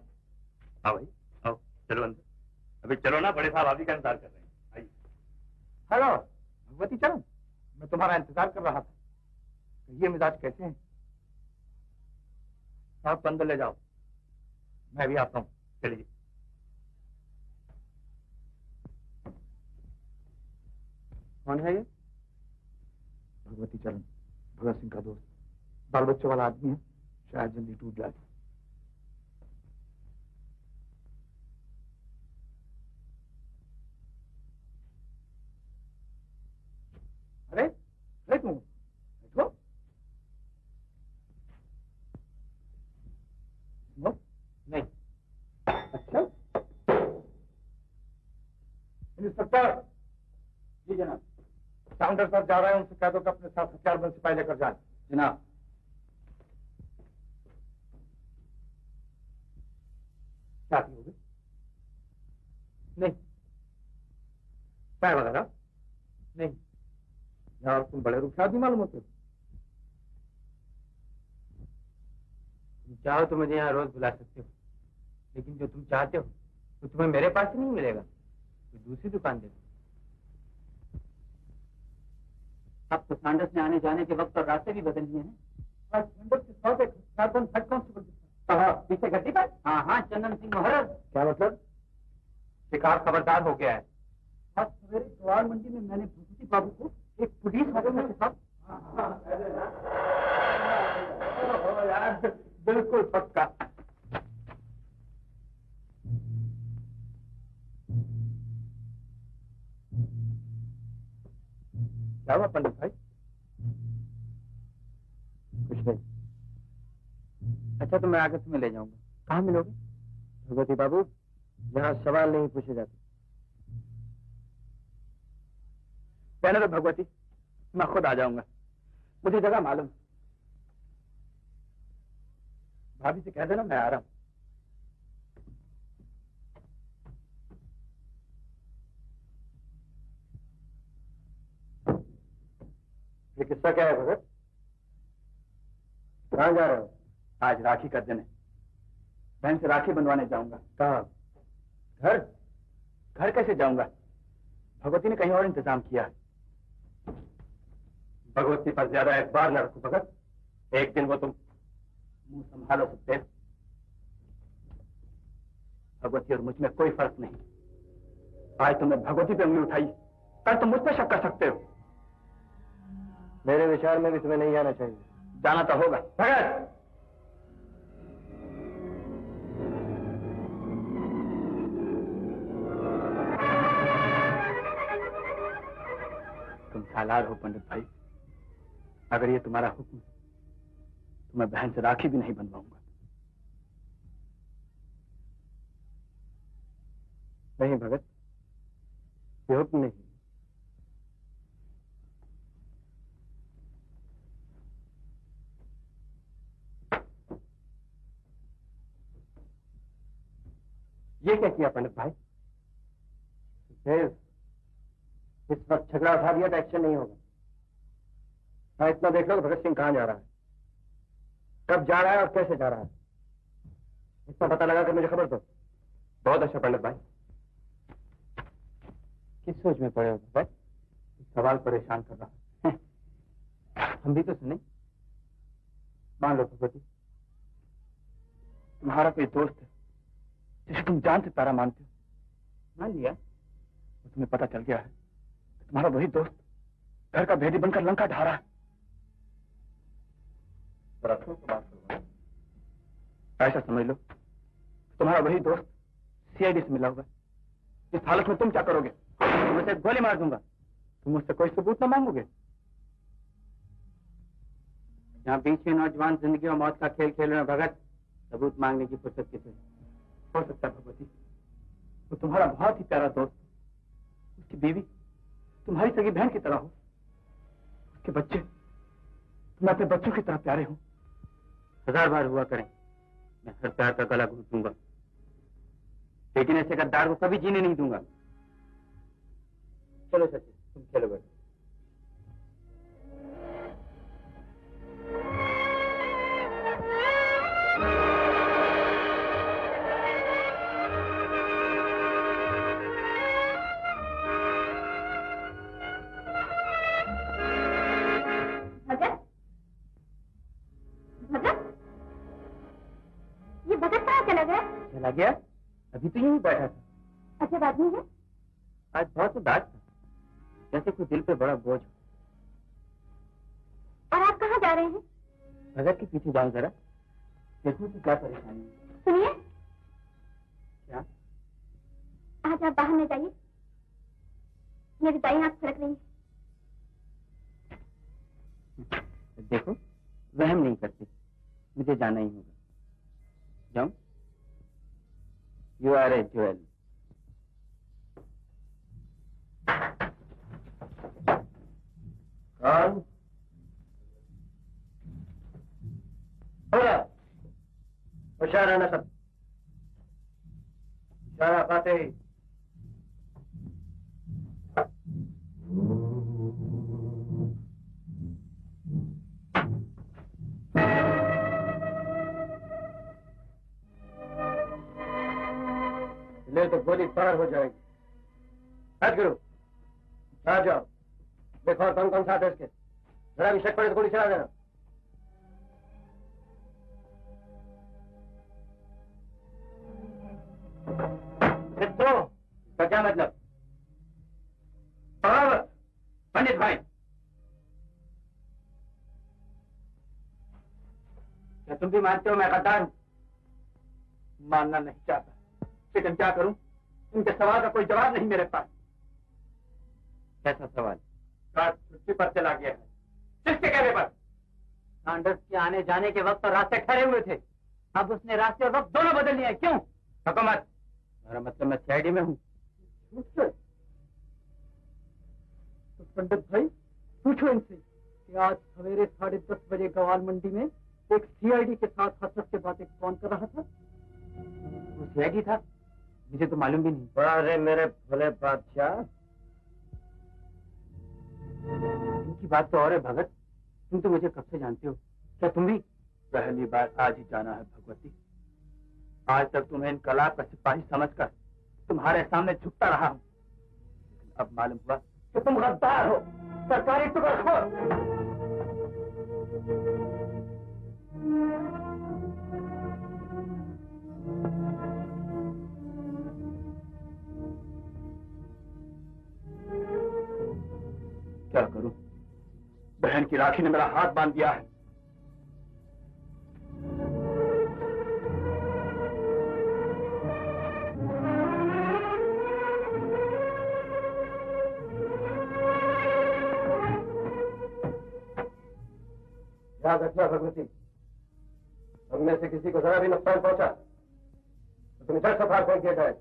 C: हाँ भाई, आओ चलो अंदर। अभी चलो ना, बड़े साहब अभी का इंतजार कर रहे हैं। आइए।
F: हेलो भगवती चरण, मैं तुम्हारा इंतजार कर रहा था। कहिए मिजाज कैसे हैं? आप अंदर ले जाओ, मैं भी आता हूँ।
C: चलिए।
F: कौन है ये? भगवती चरण, भगत सिंह का दोस्त, बाल बच्चों वाला आदमी है, शायद जल्दी टूट जाए। अरे अरे तुम बैठो। नहीं। अच्छा, इंस्पेक्टर। जी जनाब। साउंडर साहब जा रहे हैं, उनसे कह दो कि अपने साथ हथियारबंद सिपाही लेकर जाए। जनाब। क्या पियोगे? नहीं। चाय वगैरह? नहीं। यार तुम बड़े रुख आदमी मालूम होते हो। तुम चाहो तो मुझे यहाँ रोज बुला सकते हो, लेकिन जो तुम चाहते हो तो तुम्हें मेरे पास ही नहीं मिलेगा, तो दूसरी दुकान दे दो। अब तो सैंडर्स ने आने जाने के वक्त और रास्ते भी बदल दिए हैं। पीछे गड्डी पर? हाँ हाँ, चंदन सिंह मोहर्रम। क्या मतलब? शिकार खबरदार हो गया है। आज सवेरे जवाहर मंडी में मैंने भूपति बाबू को एक पुलिस ऑफिसर के साथ बिल्कुल पक्का। क्या हुआ पंडित भाई? कुछ नहीं। अच्छा तो मैं आगे तुम्हें ले जाऊंगा। कहाँ मिलोगे? भगवती बाबू, यहाँ सवाल नहीं पूछे जाते। कहने दो भगवती, मैं खुद आ जाऊंगा, मुझे जगह मालूम। भाभी से कह देना मैं आ रहा हूं। ये किस्सा क्या है भगत? कहाँ जा रहे हो? आज राखी का दिन है, बहन से राखी बंधवाने जाऊंगा। कहाँ? घर? घर कैसे जाऊंगा? भगवती ने कहीं और इंतजाम किया है। भगवती पर ज्यादा एतबार न रखो भगत, एक दिन वो तुम मुंह संभालो सकते हैं। भगवती और मुझ में कोई फर्क नहीं। आज तुमने भगवती पे उंगली उठाई, कल तुम मुझ पे शक कर सकते हो। मेरे विचार में भी तुम्हें नहीं आना चाहिए।
E: जाना तो होगा।
G: भगत,
E: तुम सालार हो पंडित भाई, अगर ये तुम्हारा हुक्म है तो मैं बहन से राखी भी नहीं बनवाऊंगा।
G: नहीं भगत, ये हुक्म नहीं। ये क्या किया पंडित भाई? इस वक्त झगड़ा उठा दिया तो एक्शन नहीं होगा। हाँ, इतना देख लो कि भगत सिंह कहाँ जा रहा है, कब जा रहा है और कैसे जा रहा है। इतना पता लगा कर मुझे खबर दो। बहुत अच्छा पंडित भाई।
E: किस सोच में पड़े हो भाई? सवाल परेशान कर रहा है। हम भी तो सुने। मान लो भगवती, तुम्हारा कोई दोस्त है जिसे तुम जान से तारा मानते हो। मान लिया, तो तुम्हें पता चल गया है कि तुम्हारा वही दोस्त घर का भेदी बनकर लंका ढा रहा है। ऐसा समझ लो तुम्हारा वही दोस्त सीआईडी से मिला हुआ है। इस हालत में तुम क्या करोगे? तुम उसे गोली मार दूंगा। तुम मुझसे कोई सबूत न मांगोगे? यहाँ बीच में नौजवान जिंदगी और मौत का खेल खेल रहे हैं भगत, सबूत मांगने की फुर्सत किसे हो सकता है? भगवती, वो तुम्हारा बहुत ही प्यारा दोस्त, उसकी बीवी तुम्हारी सगी बहन की तरह हो, उसके बच्चे तुम अपने बच्चों की तरह प्यारे हो। 1000 बार हुआ करें, मैं हर प्यार का गला घोट दूंगा, लेकिन ऐसे गद्दार को कभी जीने नहीं दूंगा। चलो सचिन, तुम खेलो बैठो।
B: भगत, भगत, ये भगत कहाँ चला गया?
E: चला गया? अभी तो यहीं बैठा था।
B: अच्छा आदमी है?
E: आज बहुत उदास था, जैसे कोई दिल पे बड़ा बोझ हो।
B: और आप कहाँ जा रहे हैं?
E: भगत के पीछे जाऊं जरा, देखूं कि क्या परेशानी है।
B: सुनिए,
E: क्या?
B: आज आप बाहर न जाइए, मेरी दाई आंख फड़क रही है।
E: देखो, वहम नहीं करते, मुझे जाना ही होगा। जाऊं? You are a jewel.
G: कौन? बोला, होशियार रहना सब। इशारा पाते ही ले तो गोली पार हो जाएगी। हट करो, आ जाओ, देखो और कौन कौन साथ है इसके। जरा भी शक पड़े तो गोली चला देना।
E: तो इसका क्या मतलब? पंडित भाई, क्या तुम भी मानते हो मैं गद्दार हूं? मानना नहीं चाहता, लेकिन क्या करूं? इनके सवाल का कोई जवाब नहीं मेरे पास। कैसा सवाल? रात छुट्टी पर चला गया है, किसके कहने पर? सैंडर्स के आने जाने के वक्त तो रास्ते ठहरे हुए थे, अब उसने रास्ते और वक्त दोनों बदल लिए। क्यों? हुकूमत, मेरा मतलब मैं सीआईडी में हूँ।
H: तो पंडित भाई, पूछो इनसे कि आज सवेरे 10:30 बजे गवाल मंडी में एक सीआईडी के साथ हसरत से बातें कौन कर रहा था?
E: वो सीआईडी था? मुझे तो मालूम भी नहीं।
G: अरे मेरे भोले बादशाह,
E: इनकी बात तो और है भगत, तुम तो मुझे कब से जानते हो। क्या तुम भी? पहली बार आज ही जाना है भगवती। आज तक तुम्हें इनकलाब का सिपाही समझकर तुम्हारे सामने झुकता रहा हूं, लेकिन अब मालूम हुआ कि तुम गद्दार हो, सरकारी टुकड़खोर। क्या करूं? बहन की राखी ने मेरा हाथ बांध दिया है।
G: याद रखना भगवती, हम में से किसी को जरा भी नुकसान पहुंचा तो तुम्हें झट से फाड़ फेंक दिया जाए।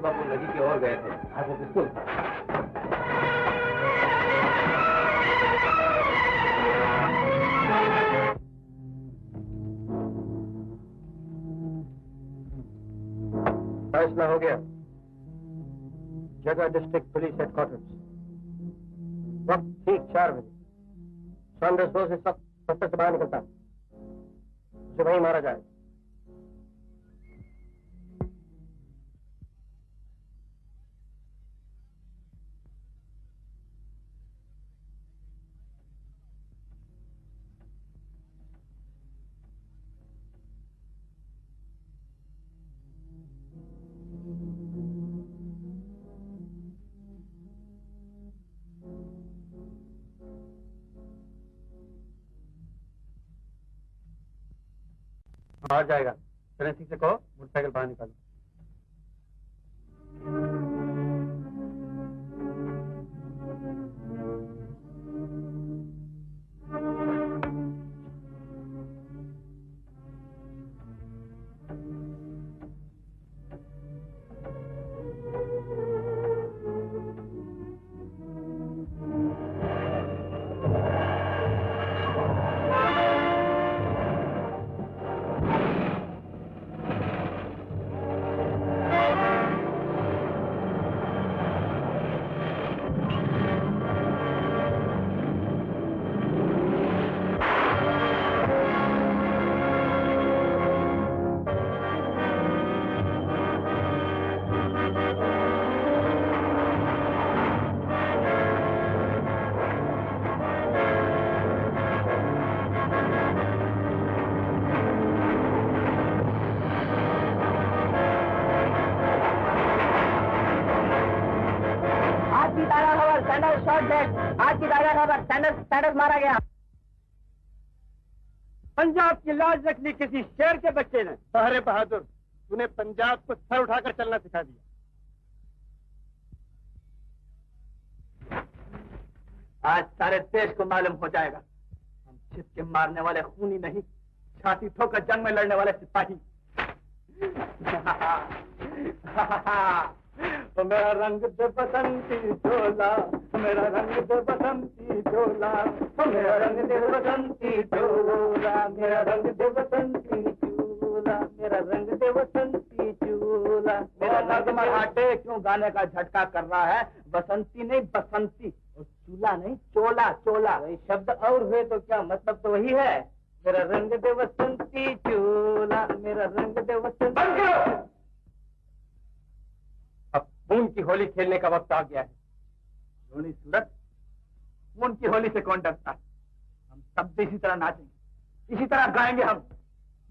G: बाबू नदी की ओर गए थे, हाथ में पिस्तौल था। फैसला हो गया। जगह डिस्ट्रिक्ट पुलिस हेडक्वार्टर्स, वक्त ठीक 4 बजे। शाम 10 से सब दफ्तर से बाहर निकलता है, उसे वहीं मारा जाए। बाहर जाएगा। सिंह से कहो मोटरसाइकिल बाहर निकालो।
E: आज की ताजा खबर, सैंडर्स मारा गया।
G: पंजाब की लाज रख ली किसी शेर के बच्चे ने। अरे बहादुर, तूने पंजाब को सर उठाकर चलना सिखा दिया।
E: आज सारे देश को मालूम हो जाएगा हम छिप के मारने वाले खूनी नहीं, छाती ठोकर जंग में लड़ने वाले सिपाही।
G: तो मेरा रंग दे बसंती झोला, मेरा रंग दे बसंती झोला, मेरा रंग दे बसंती झोला, मेरा रंग दे बसंती झूला, मेरा रंग दे बसंती झूला।
E: मेरा रंग मराठे क्यों गाने का झटका कर रहा है? बसंती नहीं बसंती, और चूल्हा नहीं चोला चोला।
G: वही शब्द और हुए तो क्या, मतलब तो वही है। मेरा रंग दे बसंती झूला, मेरा रंग दे बसंती। अब खून की होली खेलने का वक्त आ गया है।
E: रोनी सूरत, खून की होली से कौन डरता है? हम सब भी इसी तरह नाचेंगे, इसी तरह गाएंगे हम।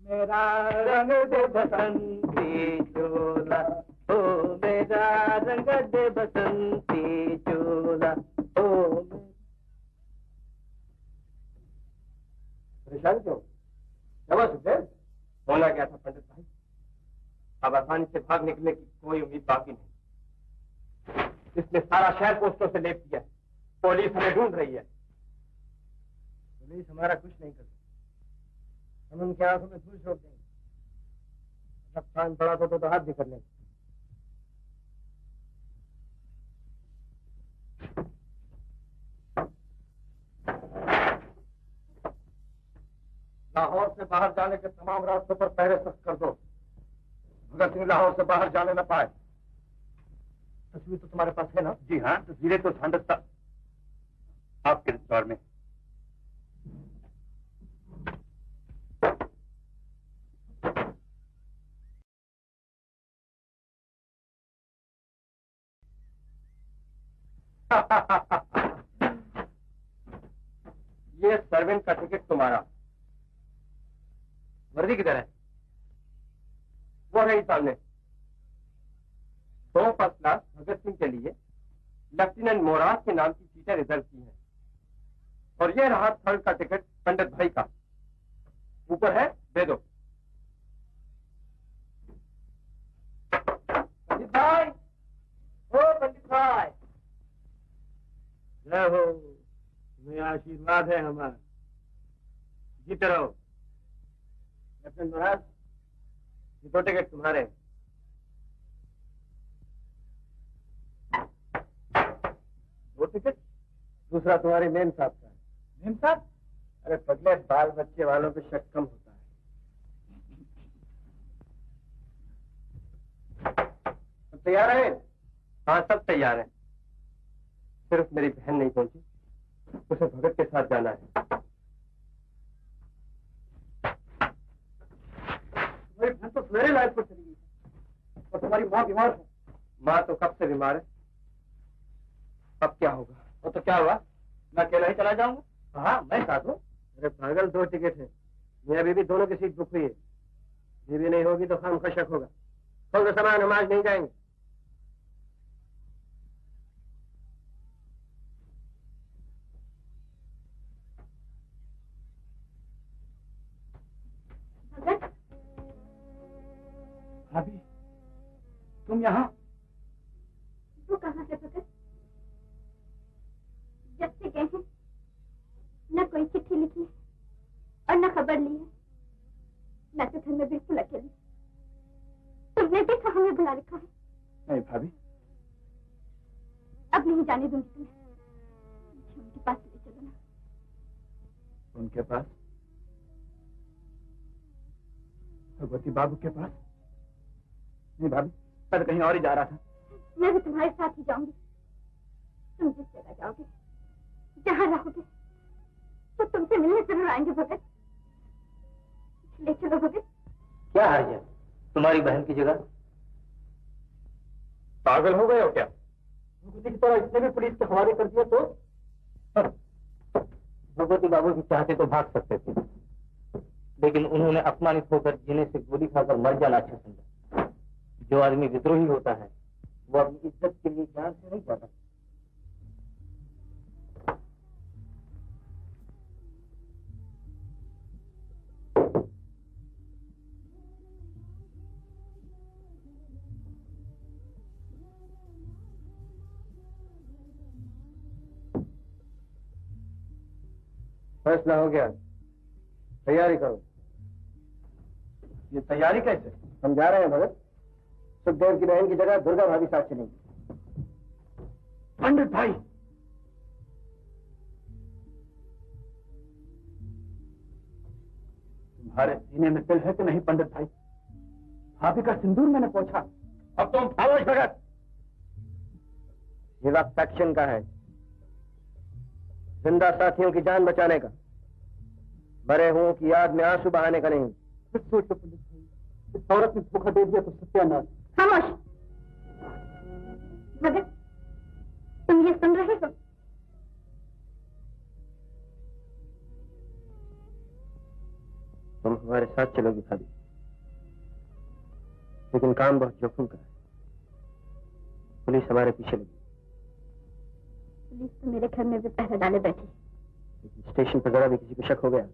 G: मेरा रंग दे बसंती झोला, ओ मेरा रंग दे बसंती झोला, ओ। परेशान क्यों? क्या सुखदेव? बोला गया था पंडित भाई, अब आसानी से भाग निकलने की कोई उम्मीद बाकी नहीं। इसने सारा शहर पोस्टों से लेप दिया। पुलिस हमें ढूंढ रही है। पुलिस हमारा कुछ नहीं कर सकती, हम उनके आंखों में धूल छोड़ देंगे। जब कान पड़ा तो हाथ भी कर लेंगे। लाहौर से बाहर जाने के तमाम रास्तों पर पहरे सख्त कर दो। भगत सिंह लाहौर से बाहर जाने न पाए। तस्वीर तो तुम्हारे पास है ना?
E: जी हाँ, तस्वीरें तो ध्यान रखता आपके दौर में। ये सर्वेंट का टिकट तुम्हारा। वर्दी किधर है? वो है सामने। 2 फर्स्ट क्लास भगत सिंह के लिए लेफ्टिनेंट मोरास के नाम की सीटें रिजर्व की हैं। और ये रहा 3rd का टिकट पंडित भाई का। ऊपर है, दे दो। पंडित भाई, ओ पंडित भाई।
G: जय हो, तुम्हें आशीर्वाद है हमारा। जीते रहो।
E: लेफ्टिनेंट मोरास, ये 2 टिकट तुम्हारे। 2 टिकट? दूसरा तुम्हारे मेम साहब का है।
G: मेम साहब?
E: अरे पगले, बाल बच्चे वालों पे शक कम होता है। सब तैयार है? हाँ, सब तैयार है। सिर्फ मेरी बहन नहीं पहुंची, उसे भगत के साथ जाना है।
H: तुम्हारी बहन तो सवेरे लाइफ पर चली गई और तुम्हारी माँ बीमार है।
E: माँ तो कब से बीमार है, अब क्या होगा?
H: और तो क्या हुआ, मैं अकेला ही चला जाऊंगा।
E: हाँ, मैं साथ हूँ। अरे पागल, 2 टिकट है। मेरा बीबी दोनों की सीट बुक हुई है। बीबी नहीं होगी तो खाम का शक होगा। खोल दो सामान, हम आज नहीं जाएंगे।
B: भगत,
H: भाभी, तुम यहाँ?
B: वो कहाँ है भगत? जब से गए हैं न कोई चिट्ठी लिखी है और न खबर ली है। मैं तो घर में बिल्कुल अकेली। तुमने भी तो हमें बुला रखा है।
H: नहीं भाभी,
B: अब नहीं जाने दूंगी तुम्हें। मुझे उनके पास ले चलो ना।
H: उनके पास? भगवती बाबू के पास? नहीं भाभी, मैं तो कहीं और ही जा रहा था।
B: मैं भी तुम्हारे साथ ही जाऊंगी। तुम जिस जगह जाओगे, जहाँ रहोगे, तो तुमसे मिलने जरूर आएंगे भगत। ले चलो भगत।
E: क्या हर्ज है तुम्हारी बहन की जगह?
H: पागल हो गए हो क्या? भगवती की तरह इसने भी पुलिस के हवाले कर दिया तो?
E: भगवती बाबू की चाहते तो भाग सकते थे, लेकिन उन्होंने अपमानित होकर जीने से गोली खाकर मर जाना अच्छा समझा। जो आदमी विद्रोही होता है वो अपनी इज्जत के लिए जान से नहीं जाता। फैसला हो गया, तैयारी करो।
H: ये तैयारी कैसे?
E: हम जा रहे हैं भगत। सुखदेव की बहन की जगह दुर्गा भाभी साथ चलेंगी।
H: पंडित भाई, तुम्हारे सीने में दिल है कि नहीं पंडित भाई? भाभी का सिंदूर मैंने पूछा।
E: अब तुम खामोश भगत। ये वक्त एक्शन का है, जिंदा साथियों की जान बचाने का। मरे हुओं की याद में आंसू बहाने का नहीं।
H: कुछ सोचो पंडित भाई, इस औरत ने धोखा दे दिया तो सत्यानाश।
B: खामोश। भगत, तुम ये सुन रहे हो?
E: तुम हमारे साथ चलोगी भाभी, लेकिन काम बहुत जोखिम का है। पुलिस हमारे पीछे लगी।
B: पुलिस तो मेरे घर में भी पहरा डाले बैठी।
E: लेकिन स्टेशन पर जरा भी किसी को शक हो गया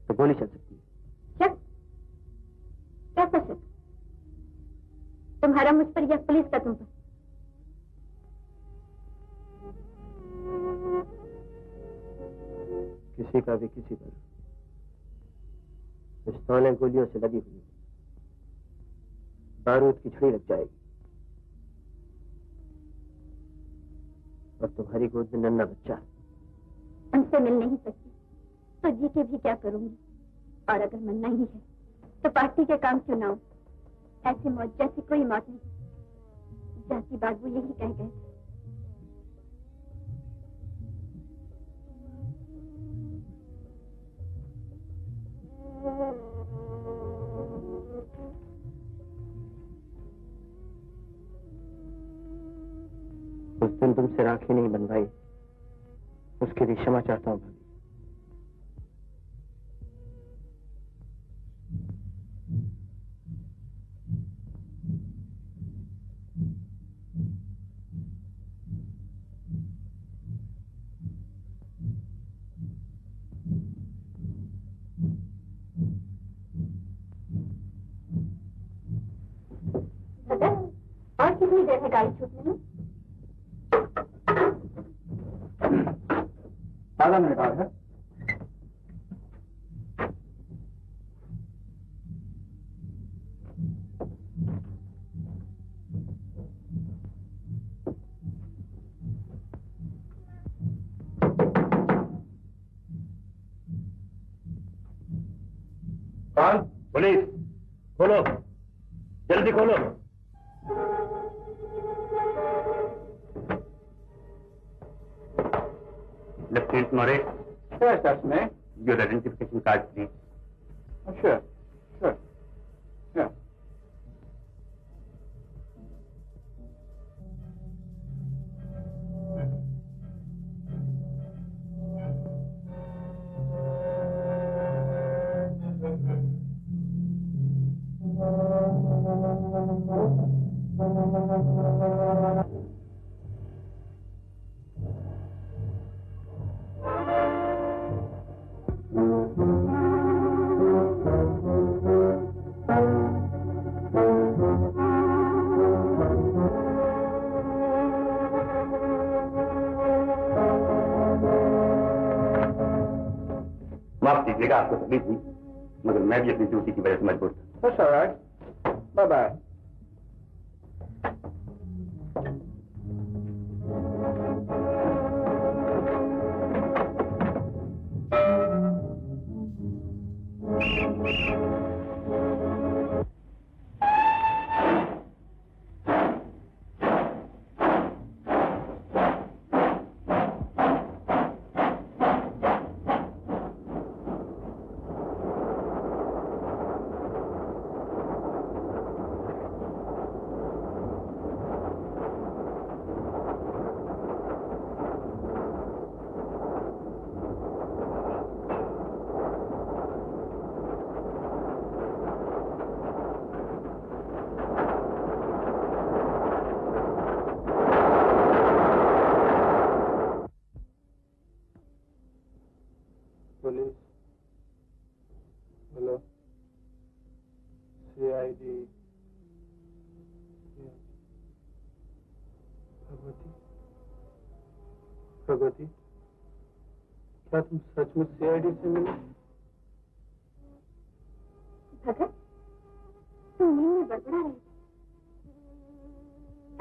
E: तो गोली चल सकती है।
B: शक? कैसा शक? तुम्हारा मुझ पर या पुलिस का तुम पर?
E: किसी का भी किसी पर। पिस्तौलें गोलियों से लगी हुई, बारूद की छड़ी लग जाएगी और तुम्हारी गोद में नन्हा बच्चा।
B: उनसे मिल नहीं सकती तो जी के भी क्या करूंगी? और अगर मन नहीं है तो पार्टी के काम क्यों ना हो? ऐसी मौत जैसी कोई मौत नहीं। जाती बात वो यही कह गए।
A: उस दिन तुमसे राखी नहीं बंधवाई, उसके लिए क्षमा चाहता हूँ भाभी।
B: और कितनी देर है गाड़ी छूटने में?
E: 12 मिनट और है।
C: कौन? पुलिस। खोलो, जल्दी खोलो। Lieutenant Murray,
E: Yes, that's me.
C: your identification card, please.
E: Oh, sure. Sure. Yeah.
C: माफ कीजिएगा, आपको तकलीफ हुई, मगर मैं भी अपनी ड्यूटी की वजह से मजबूर था।
E: That's all right. Bye-bye.
G: Police, hello, CID, Bhagwati, Bhagwati, क्या तुम सचमुच CID से मिले?
B: भगत, तुम नींद में बड़बड़ा रहे थे।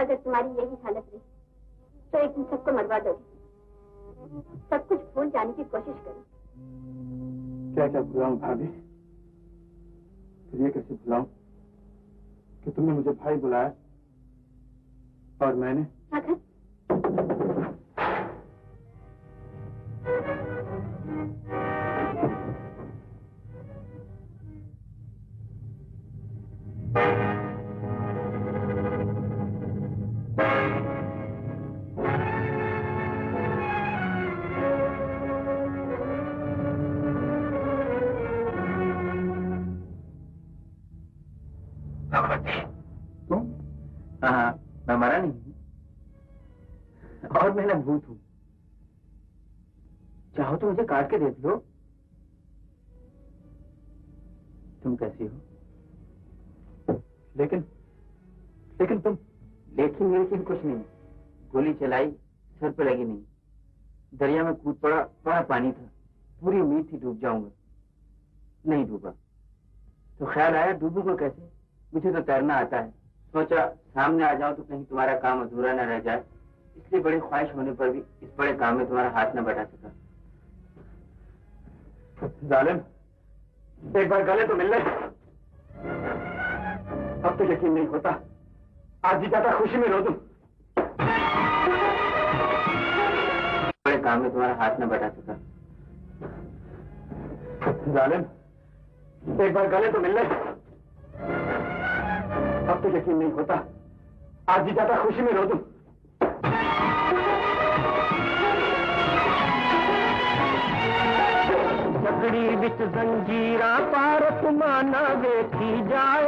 B: अगर तुम्हारी यही हालत रही तो एक दिन सबको मरवा दोगे। सब कुछ भूल जाने की कोशिश करो।
G: क्या क्या भुलाऊं भाभी? फिर ये कैसे भुलाऊं कि तुमने मुझे भाई बुलाया और मैंने?
B: भगत,
E: तुम? हाँ, मैं मरा नहीं हूँ और मैं न भूत हूँ। चाहो तो मुझे काट के देख लो। तुम कैसी हो? लेकिन तुम। लेकिन कुछ नहीं। गोली चलाई, सर पे लगी नहीं। दरिया में कूद पड़ा, बड़ा पानी था। पूरी उम्मीद थी डूब जाऊंगा, नहीं डूबा। तो ख्याल आया डूबूंगा कैसे, मुझे तो तैरना आता है। सोचा सामने आ जाऊं तो कहीं तुम्हारा काम अधूरा न रह जाए, इसलिए बड़ी ख्वाहिश होने पर भी इस बड़े काम में तुम्हारा हाथ न बढ़ा सका। जालिम, एक बार गले तो मिल ले। अब तो यकीन नहीं होता, आज जी जाता खुशी में रो दूं। बड़े काम में तुम्हारा हाथ न बढ़ा सका। जालिम, एक बार गले तो मिल ले। अब तो यकीन नहीं होता, आज जी जाता खुशी में रो दूं।
A: पगड़ी विच जंजीरा पारक माना देखी जाए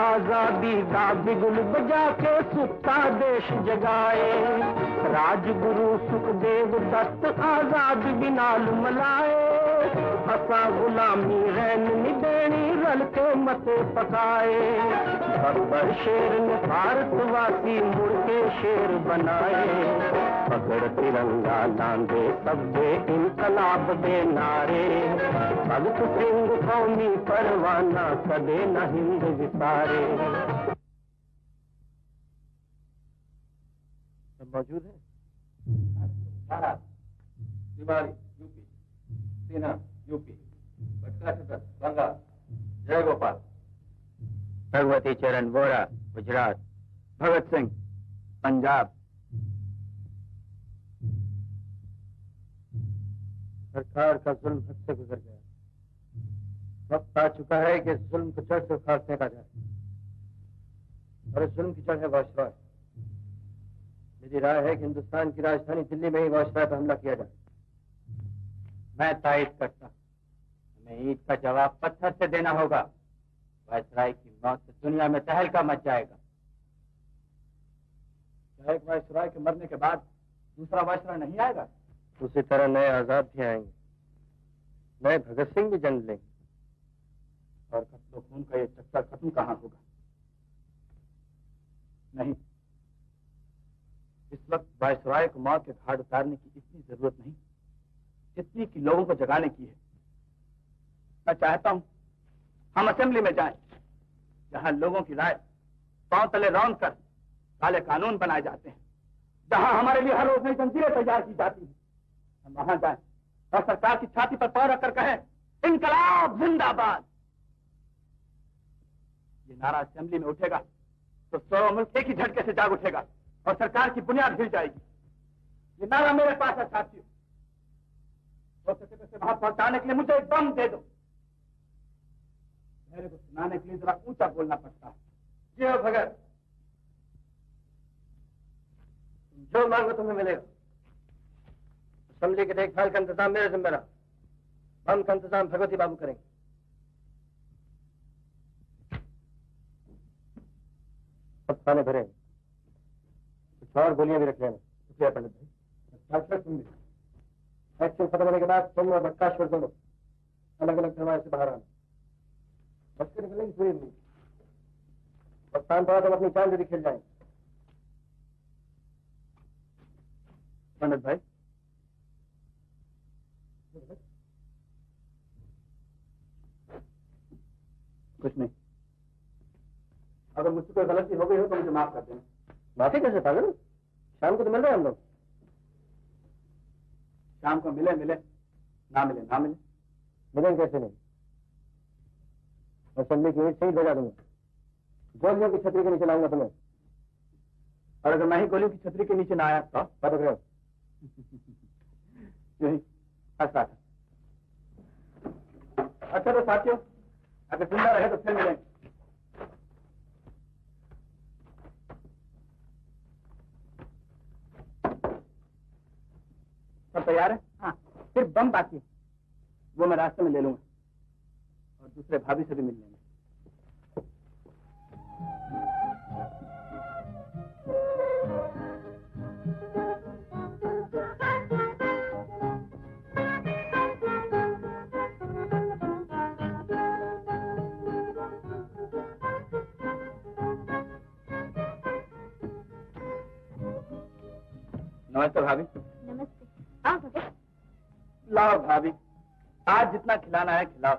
A: आजादी दा बिगुल बजा के सुता देश जगाए राजगुरु सुखदेव दत्त आजाद बिनाल मलाए असा गुलामी रहन नी देनी रल के मते पकाए बब्बर शेर ने भारतवासी मुड़ के शेर बनाए पकड़ तिरंगा लांदे सबे इनकलाब दे नारे भगत सिंह कौमी परवाना कदे न हिंद विसारे।
G: सब मौजूद है? तिवारी यूपी, सिन्हा यूपी, भट्टाचार्य बंगाल, जय गोपाल
E: भगवती चरण वोरा गुजरात, भगत सिंह पंजाब।
G: सरकार का जुल्म हद से गुजर गया। वक्त आ चुका है कि इस जुल्म को जड़ से उखाड़ फेंका जाए और इस जुल्म की जड़ है वायसराय। मेरी राय है कि हिंदुस्तान की राजधानी दिल्ली में ही वायसराय पर हमला किया जाए।
E: मैं तायद करता, हमें ईद का जवाब पत्थर से देना होगा। वायसराय की मौत से दुनिया में तहलका मच जाएगा।
G: क्या एक वायसराय के मरने के बाद दूसरा वायसराय नहीं आएगा? उसी तरह नए आजाद भी आएंगे, नए भगत सिंह भी जन्म लेंगे
E: और कत्लो खून का ये चक्कर खत्म कहाँ होगा? नहीं, इस वक्त वायसराय को मौत के घाट उतारने की इतनी जरूरत नहीं जितनी कि लोगों को जगाने की है। मैं चाहता हूं हम असेंबली में जाएं, जहां लोगों की राय पांव तले रौंद कर काले कानून बनाए जाते हैं, जहां हमारे लिए हर रोज नई जंजीरें तैयार की जाती हैं। हम वहां जाएं और सरकार की छाती पर पांव रखकर कहें इनकलाब जिंदाबाद। ये नारा असेंबली में उठेगा तो 100 मुल्क एक ही झटके से जाग उठेगा और सरकार की बुनियाद हिल जाएगी। ये नारा मेरे पास है साथियों, हो सके तो वहां पहुंचाने के लिए मुझे एक दम दे दो। मेरे को सुनाने के लिए जरा ऊंचा बोलना पड़ता है।
G: जी हाँ भगत, जो मांगो तुम्हें मिलेगा। असेंबली की देखभाल का इंतजाम मेरे जिम्मे रहा, बम का इंतजाम भगवती बाबू करेंगे। सब खाने भरे, कुछ और गोलियां भी रख लेना। शुक्रिया पंडित भाई। एक्शन खत्म होने के बाद तुम और भट्टाश्वर दोनों अलग अलग दरवाजे से बाहर आना। बच के निकलेंगे पूरी नहीं, और शाम पड़ा तुम अपनी चांद यदि खेल जाएंगे।
E: पंडित भाई, कुछ नहीं। अगर मुझसे कोई गलती हो गई हो तो मुझे माफ कर देना।
G: माफी कैसे पागल? शाम को तो मिल रहे हैं हम लोग।
E: शाम को मिले मिले, ना मिले ना मिले।
G: मिलेंगे कैसे नहीं? असेंबली की ईंट से ही भेजा दूंगा, गोलियों की छतरी के नीचे लाऊंगा तुम्हें।
E: और अगर मैं ही गोलियों की छतरी के नीचे ना आया तो
G: पता करो।
E: यही हंस रहा था। अच्छा तो साथियों, अगर जिंदा रहे तो फिर मिलेंगे। सब तैयार है? हाँ, सिर्फ बम बाकी है, वो मैं रास्ते में ले लूंगा और दूसरे भाभी से भी मिल लेंगे। नमस्ते भाभी।
B: नमस्ते। आओ भगत।
E: लाओ भाभी, आज जितना खिलाना है खिलाओ,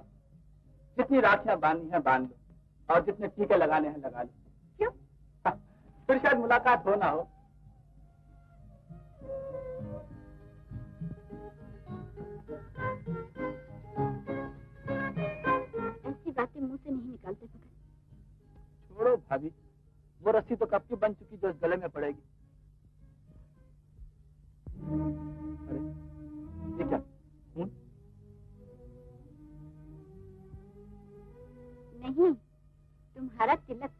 E: जितनी राखियां बांधनी है बांध लो और जितने टीके लगाने हैं लगा लो।
B: क्यों?
E: फिर शायद मुलाकात हो ना हो।
B: ऐसी बातें मुंह से नहीं निकालते भगत।
E: छोड़ो भाभी, वो रस्सी तो कब की बन चुकी जो इस गले में पड़ेगी। अरे ये क्या खून?
B: नहीं, तुम्हारा तिलक।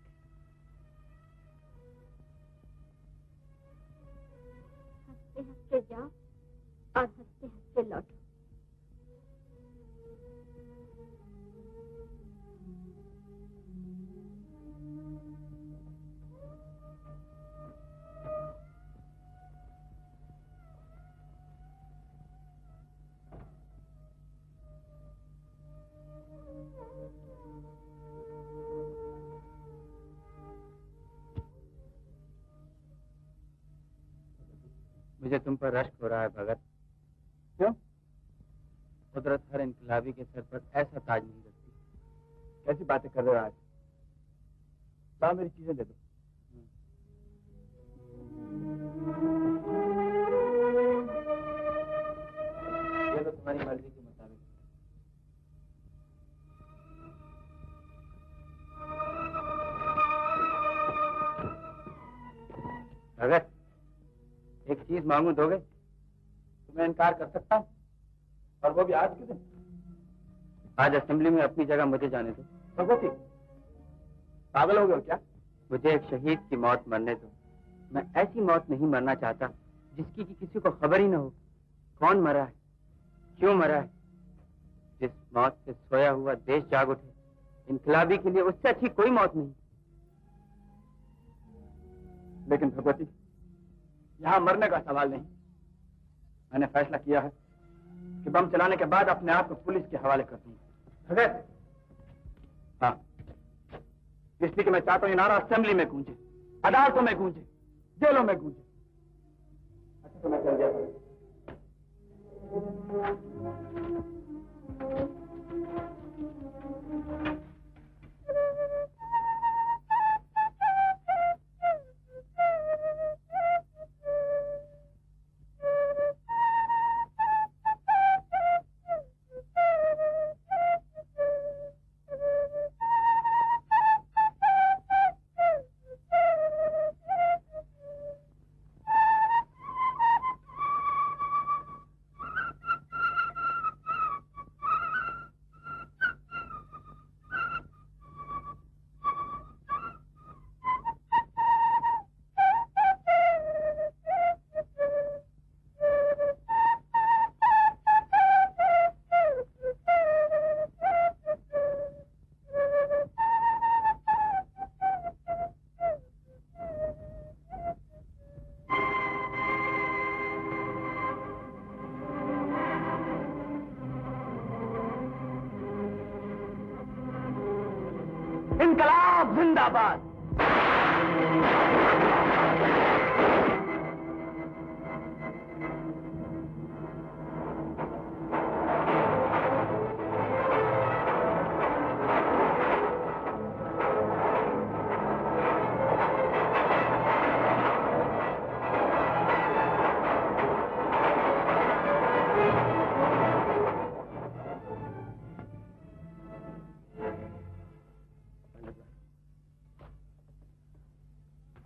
B: हंसते हंसते जाओ और हंसते हंसते लौटो।
E: मुझे तुम पर रश्क हो रहा है भगत।
G: क्यों?
E: कुदरत हर इनकलाबी के सर पर ऐसा ताज नहीं रखती।
G: कैसी बातें कर रहे हो आज? लाओ मेरी चीजें दे दो। ये तो तुम्हारी मर्जी के मुताबिक।
E: भगत, एक चीज मांगू दोगे?
G: तो मैं इनकार कर सकता हूँ, और वो भी आज के दिन।
E: आज असेंबली में अपनी जगह मुझे जाने दो।
G: भगवती, पागल हो गए हो क्या?
E: मुझे एक शहीद की मौत मरने दो। मैं ऐसी मौत नहीं मरना चाहता जिसकी कि किसी को खबर ही न हो। कौन मरा है, क्यों मरा है। जिस मौत से सोया हुआ देश जाग उठे, इनकलाबी के लिए उससे अच्छी कोई मौत नहीं।
G: लेकिन भगवती, यहाँ मरने का सवाल नहीं। मैंने फैसला किया है कि बम चलाने के बाद अपने आप को पुलिस के हवाले कर दूंगा। भगत, हाँ, इसलिए कि मैं चाहता हूँ ये नारा असेंबली में गूंजे, अदालतों में गूंजे, जेलों में गूंजे। अच्छा तो मैं चल गया भगत।
A: इनकलाब जिंदाबाद।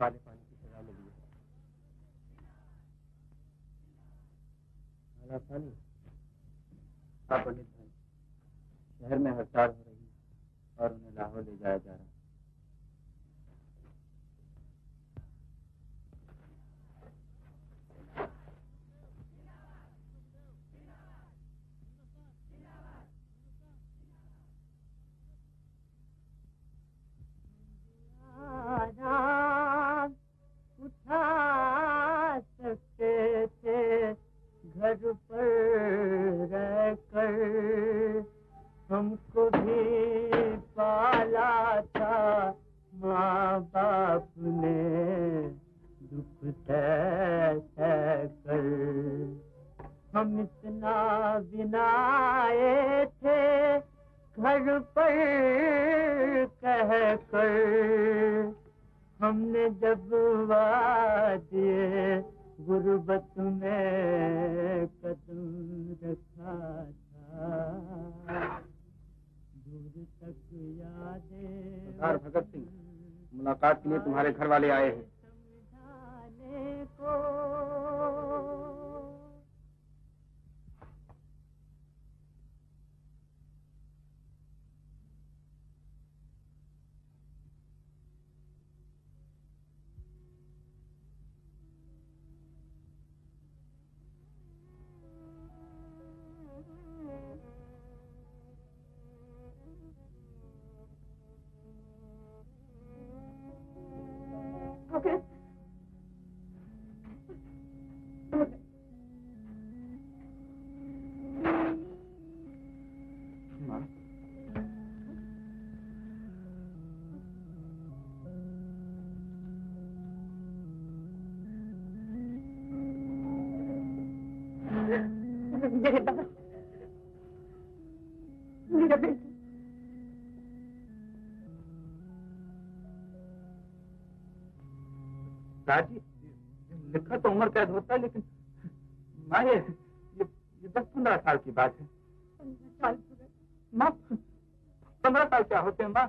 G: काले पानी की सजा मिली है।
E: काला पानी? हाँ पंडित भाई, शहर में हड़ताल हो रही है और उन्हें लाहौर ले जाया जा रहा है।
A: घर पर रहकर हमको भी पाला था माँ बाप ने, दुख सह कर हम इतना बिनाए थे घर पर कह कर। हमने जब वादिए गुर्बत में कदम रखा था, दूर तक यादें।
G: सरदार भगत सिंह, मुलाकात के लिए तुम्हारे घर वाले आए हैं।
A: समझाने को
H: मेरे दादा, मेरा बेटा।
E: राजी, लिखा तो उम्र कैद होता है, लेकिन माँ ये 10-15 साल की बात है।
H: 15 साल
E: माँ 15 साल क्या होते हैं माँ?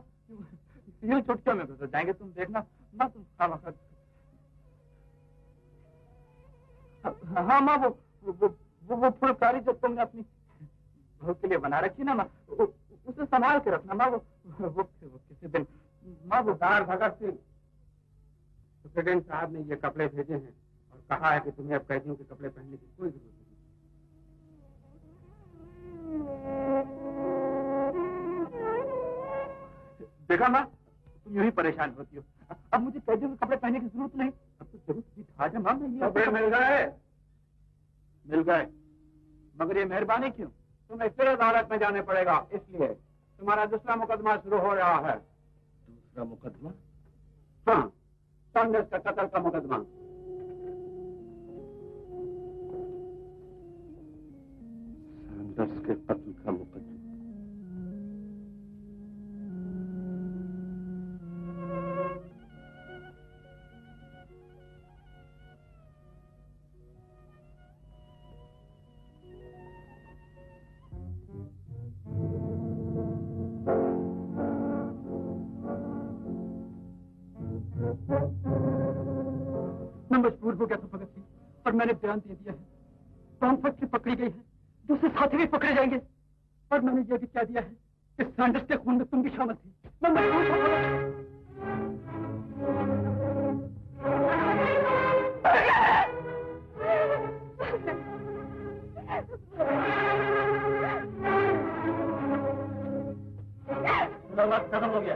E: यूं चुटकियों में गुजर जाएंगे, तुम देखना माँ। तुम हाँ माँ, वो फुलकारी जो तुमने अपनी बहू के लिए बना रखी ना माँ, उसे संभाल के रखना माँ। वो किसी दिन माँ। वो
G: सरदार भगत सिंह, प्रेसिडेंट साहब ने ये कपड़े भेजे हैं और कहा है कि तुम्हें अब कैदियों के कपड़े पहनने की कोई जरूरत नहीं।
E: देखा माँ, तुम यूं ही परेशान होती हो। अब मुझे कैदियों के कपड़े पहनने की जरूरत नहीं। अब तो जरूरत की ठाज है माँ। मैं ये
G: कपड़े मिल गए,
E: मगर ये मेहरबानी क्यों?
G: तुम्हें फिर अदालत में जाने पड़ेगा, इसलिए तुम्हारा दूसरा मुकदमा शुरू हो रहा है।
C: दूसरा मुकदमा?
G: हाँ, सैंडर्स का कत्ल का मुकदमा।
C: सैंडर्स के कत्ल का मुकदमा?
H: मैं मजबूर हो गया था भगत सिंह, और मैंने बयान दे दिया है। टॉम फैक्ट्री पकड़ी गई है, दूसरे साथी भी पकड़े जाएंगे, और मैंने यह भी कह दिया है कि सैंडर्स के खून में तुम भी शामिल थे। मैं मजबूर हो
E: खत्म हो गया।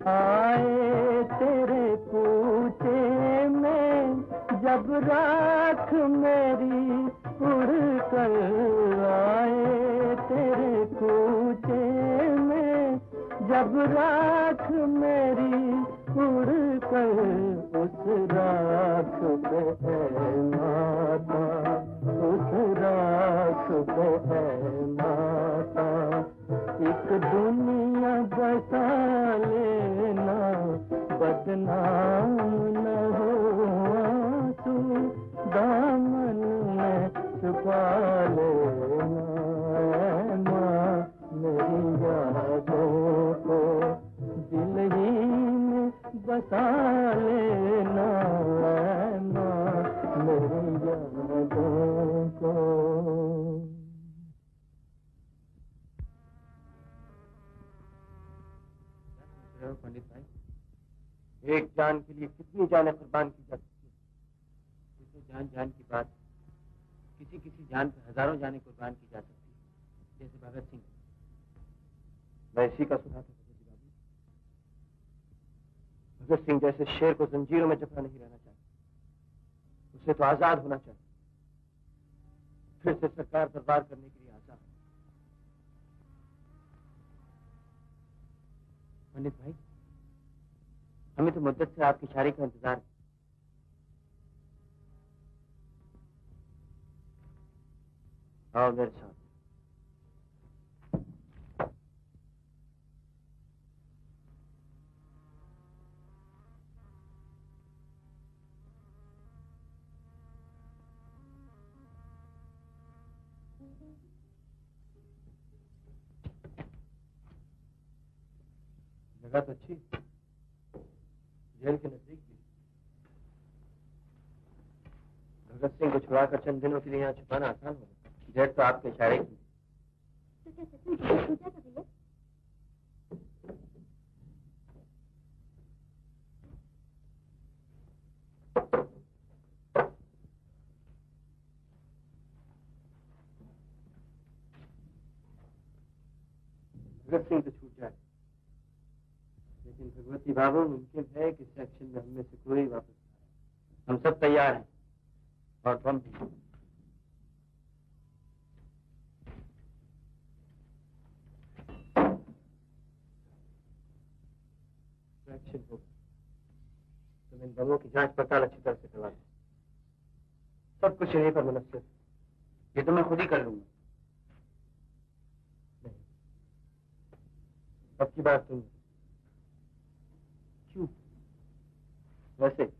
A: आए जब राख मेरी उड़ कर उस राख पे है माता, उस राख पे है माता, एक दुनिया बसा लेना, बदनाम न हो तू, दामन में छुपा लेना माँ मेरी यादों को, दिल ही में बसा लेना माँ मेरी यादों को।
G: पंडित भाई, एक जान के लिए कितनी जानें कुर्बान की जा सकती है? जैसे जान जान की बात, किसी किसी जान पे हजारों जानें कुर्बान की जा सकती है, जैसे भगत सिंह। मैं इसी का सुना था भगत सिंह जैसे शेर को जंजीरों में जकड़ा नहीं रहना चाहिए, उसे तो आजाद होना चाहिए। फिर से सरकार दरबार करने के लिए आजाद। पंडित भाई, हमें तो मुद्दत से आपकी इशारे का इंतजार है। आओ मेरे साथ। जगह तो अच्छी, जेल के नजदीक भी। भगत सिंह को छुड़ाकर चंद दिनों के लिए यहाँ छुपाना आसान होगा। जेल तो आपके इशारे की।
B: तो क्या कर रही है?
G: भगत सिंह तो छूट जाए, लेकिन भगवती बाबू मुमकिन है कि इस एक्शन में हमें से कोई वापस आए। हम सब तैयार हैं और तुम भी। एक्शन होगा, तुम इन बमों की जांच पड़ताल अच्छी तरह से करवा दो। सब कुछ यहीं पर मुनस्सिर। ये तो मैं खुद ही कर लूंगा। नहीं, अब की बात सुन। क्यों? वैसे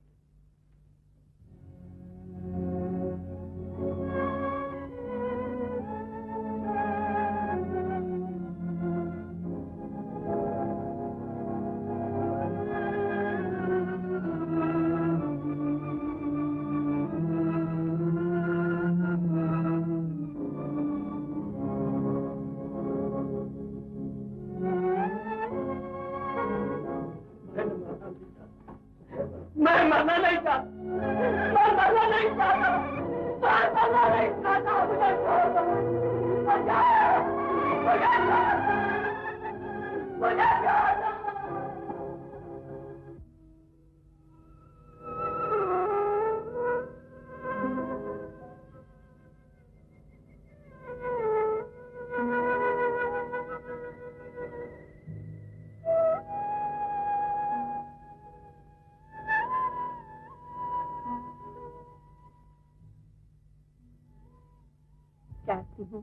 B: चाहती हूँ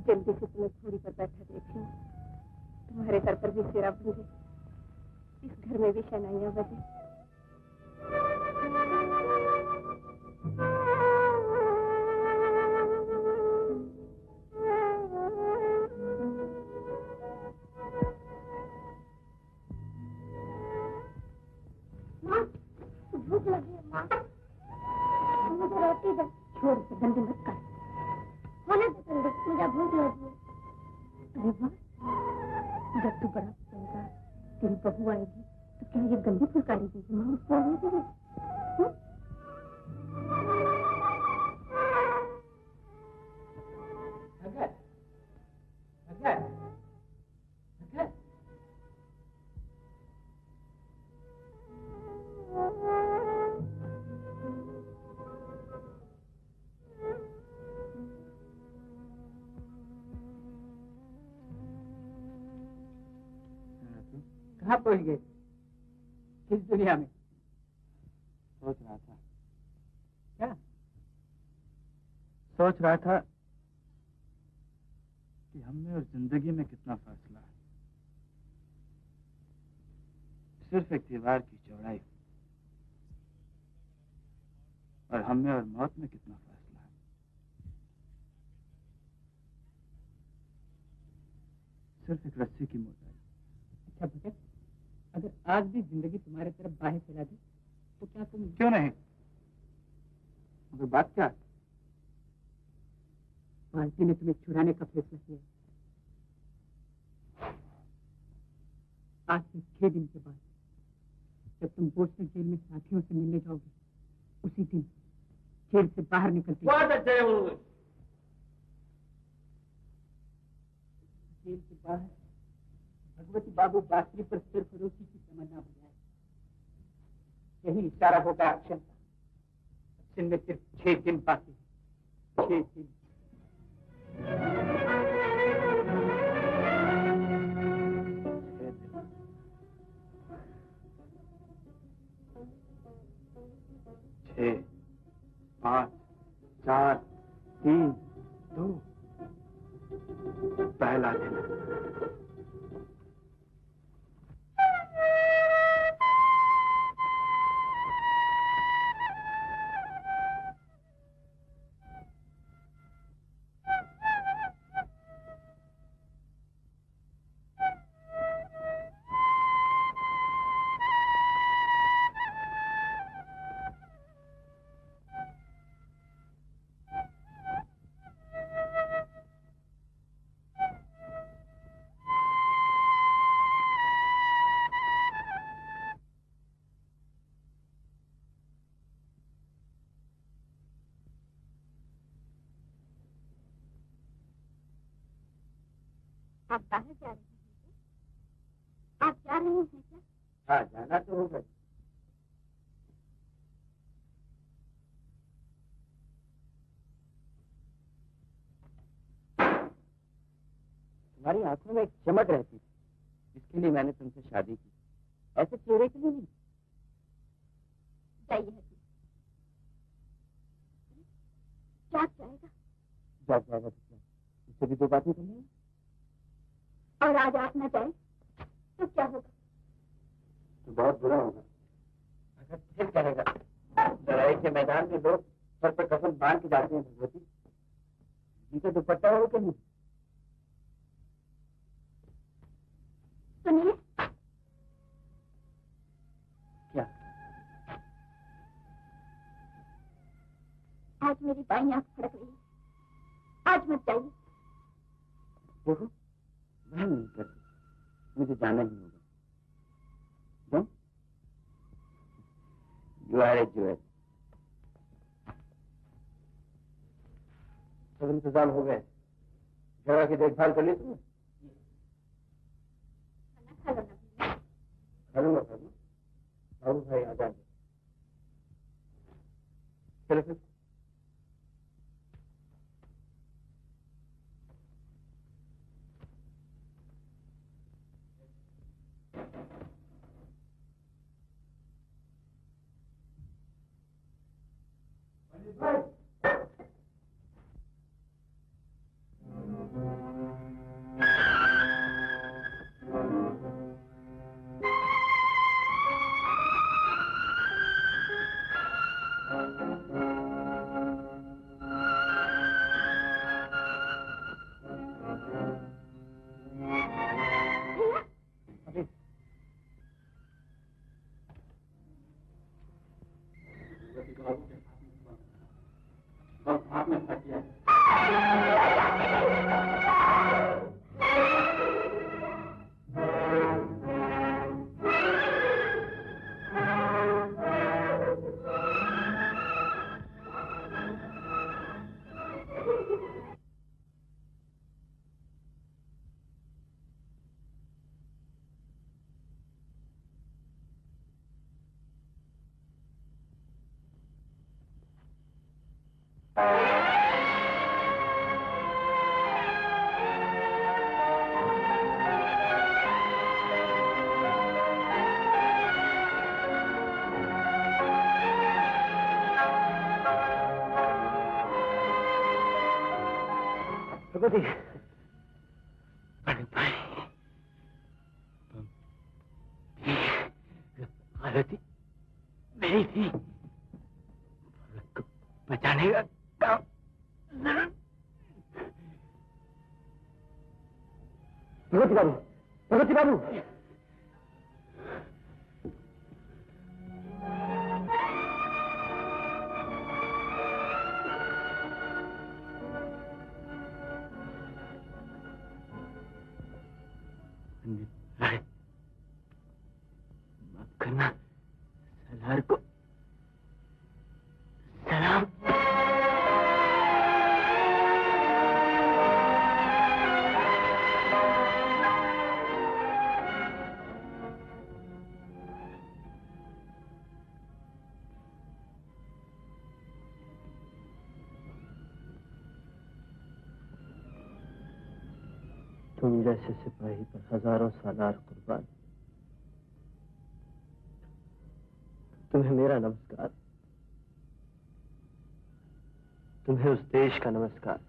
B: जल्दी से तुम्हें घोड़ी पर बैठा देखूं, तुम्हारे सर पर भी सिरा बंधे, इस घर में भी शहनाइयां बजे।
I: माँ, भूख लगी है माँ, मुझे रोटी दे।
B: छोड़ से गंदी मत कर।
I: होने दे ठंडी, मुझे भूख लगी है।
B: अरे वाह, जब तू बड़ा होगा, तेरी बहू आएगी तो क्या ये गंदी फुलकारी देगी माँ उसको आने देगी?
E: कहाँ पहुंच गए? किस दुनिया में? सोच रहा था। क्या? सोच रहा था कि हम में और जिंदगी में कितना फासला है। सिर्फ एक दीवार की चौड़ाई, और हम में और मौत में कितना फासला है। सिर्फ एक रस्सी की मोटाई। अच्छा भगत, अगर आज भी जिंदगी तुम्हारे तरफ बाहें फैला दे तो क्या तुम? क्यों नहीं, मगर बात क्या? पार्टी ने तुम्हें छुड़ाने का फैसला किया। आज से 6 दिन के बाद जब तुम बोस्टन जेल में साथियों से मिलने जाओगे, उसी दिन जेल से बाहर निकलते जेल के बाहर भगवती बाबू बासरी पर सिर फरोशी की तमन्ना बजाए। यही इशारा होगा एक्शन का। एक्शन में सिर्फ 6 दिन बाकी। 6 दिन। 6, 5, 4, 3, 2 पहला दिन।
I: आप बाहर जा रहे हैं? आप जा रहे हैं क्या?
E: हाँ, जाना तो होगा। तुम्हारी आंखों में एक चमक रहती थी, इसके लिए मैंने तुमसे शादी की। ऐसे चेहरे के लिए नहीं।
I: जाइए क्या जाएगा?
E: जब जाएगा तो क्या, इससे भी 2 बातें कर लेंगे।
I: और आज आप न जाए तो क्या होगा?
E: तो बहुत बुरा होगा। अगर फिर कहेगा लड़ाई के मैदान में लोग सर पर कफन बांध के जाते हैं भगवती, जिनका दुपट्टा हो कि नहीं?
I: सुनिए।
E: क्या?
I: आज मेरी बाईं आंख फड़क रही है। आज मत जाइए।
E: देखो, मैं नहीं करती, मुझे जाना ही होगा। क्यों? You are a jewel। सब इंतजाम हो गए। जगह की देखभाल कर ली तुमने? खा लूंगा बाबू भाई आ जाएंगे। चलो फिर।
A: भगवती,
E: पंडित भाई, गलती मेरी थी। भगत को बचाने का काम
A: भगवती बाबू, भगवती बाबू।
E: भाई, माफ करना, सलार को सलाम।
A: तुम जैसे सिपाही पर हजारों सालार कुर्बान। तुम्हें मेरा नमस्कार, तुम्हें उस देश का नमस्कार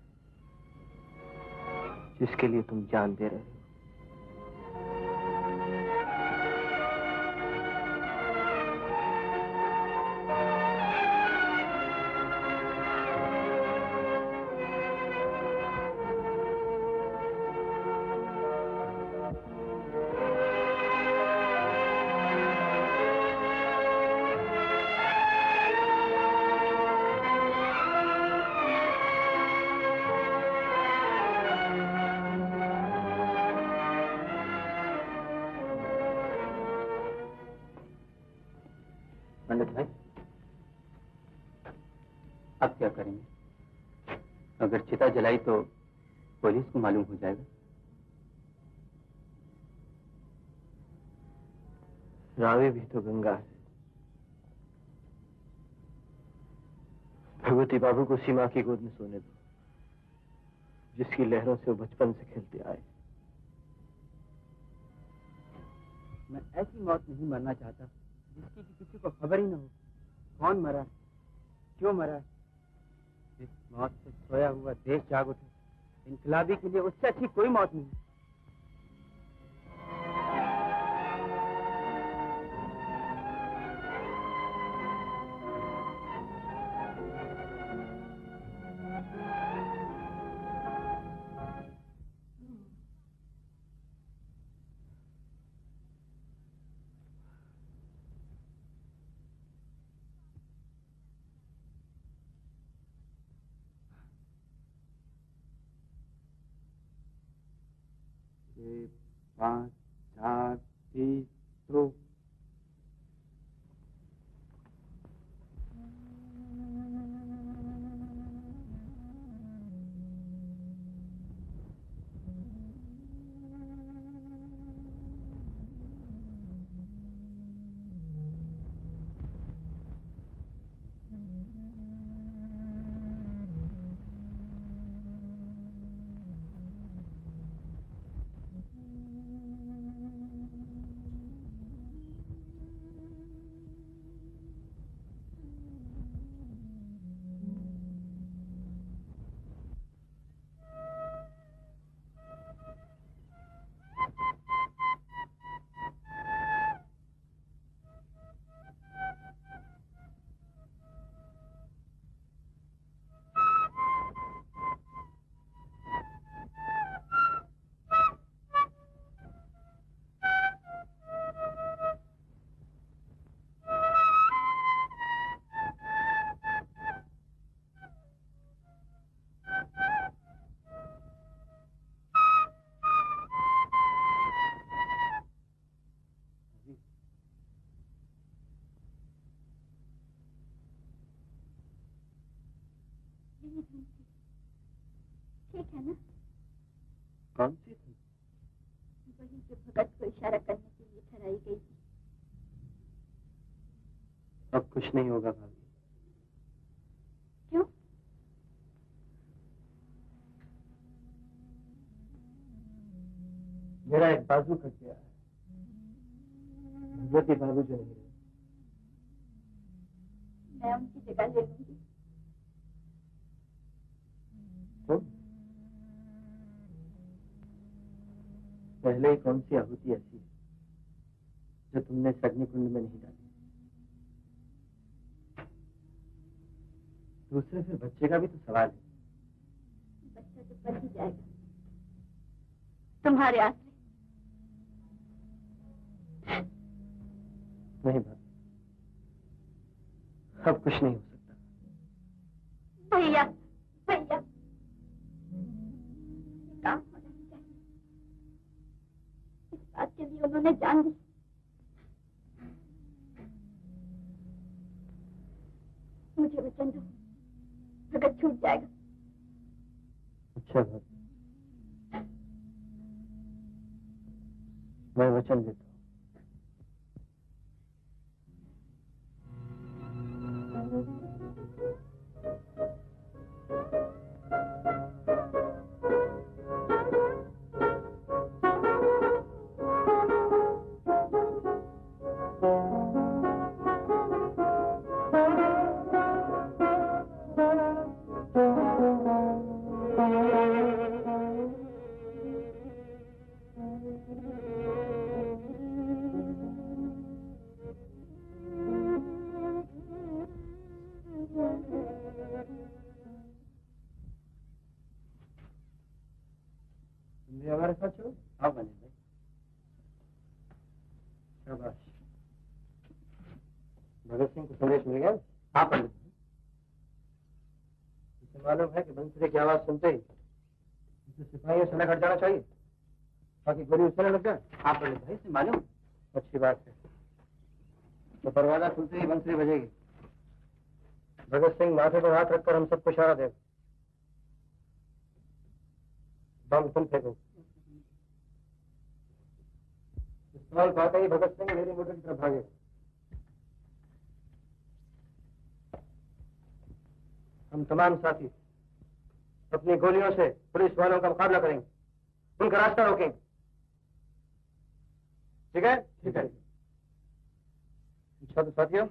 A: जिसके लिए तुम जान दे रहे हो।
E: पंडित भाई, अब क्या करेंगे? अगर चिता जलाई तो पुलिस को मालूम हो जाएगा।
A: रावी भी तो गंगा है। भगवती बाबू को सीमा की गोद में सोने दो, जिसकी लहरों से वो बचपन से खेलते आए।
E: मैं ऐसी मौत नहीं मरना चाहता जिसकी कि किसी को खबर ही न हो। कौन मरा, क्यों मरा? इस मौत से सोया हुआ देश जाग उठे। इनकलाबी के लिए उससे अच्छी कोई मौत नहीं।
G: एक, 5, 4, 3, शुरू।
I: ठीक है ना?
A: कौन सी थी?
I: वही जो भगत को इशारा करने के लिए ठहराई गई थी।
A: अब कुछ नहीं होगा भाभी।
I: क्यों?
A: मेरा एक बाजू कट गया है। भगवती बाबू जो नहीं रहे।
I: मैं उनकी जगह ले लूंगी।
A: तो
E: पहले ही कौन सी आहुति ऐसी है जो तुमने इस अग्निकुंड में नहीं डाली? दूसरे फिर बच्चे का भी तो सवाल है।
I: बच्चा तो पल ही जाएगा तुम्हारे आसरे।
E: नहीं बात, अब कुछ नहीं हो सकता।
I: भैया भैया काम होना चाहिए। इस बात के लिए उन्होंने जान दी। मुझे वचन दो, भगत छूट जाएगा।
E: अच्छा बात, मैं वचन देता हूँ। हमारे साथ चलो। हाँ बने भाई, शाबाश। भगत सिंह को संदेश मिल गया? हाँ पंडित जी। इसे मालूम है कि बंसुरी की आवाज सुनते ही इसे सिपाहियों से न हट जाना चाहिए ताकि गोली उछलने लग जाए। हाँ पंडित भाई, इसे मालूम। अच्छी बात है, तो दरवाजा खुलते ही बंसुरी बजेगी। भगत सिंह माथे पर हाथ रखकर हम सबको इशारा देगा। बम तुम फेंको। इस्तेमाल पाते ही भगत सिंह मेरी मोटर की तरफ भागे। हम तमाम साथी अपनी गोलियों से पुलिस वालों का मुकाबला करेंगे, उनका रास्ता रोकेंगे। ठीक है? ठीक है। अच्छा तो साथियों,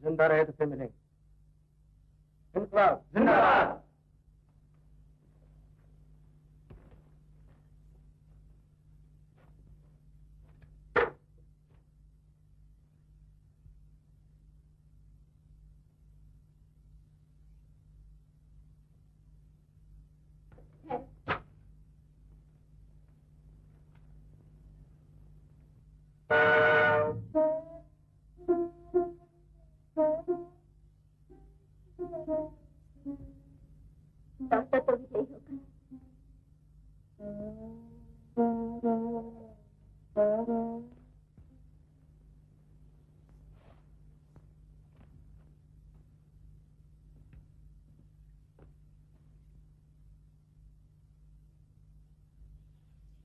E: जिंदा रहे तो फिर मिलेंगे। इनकलाब जिंदाबाद।
I: डॉक्टर तो भी यही होगा।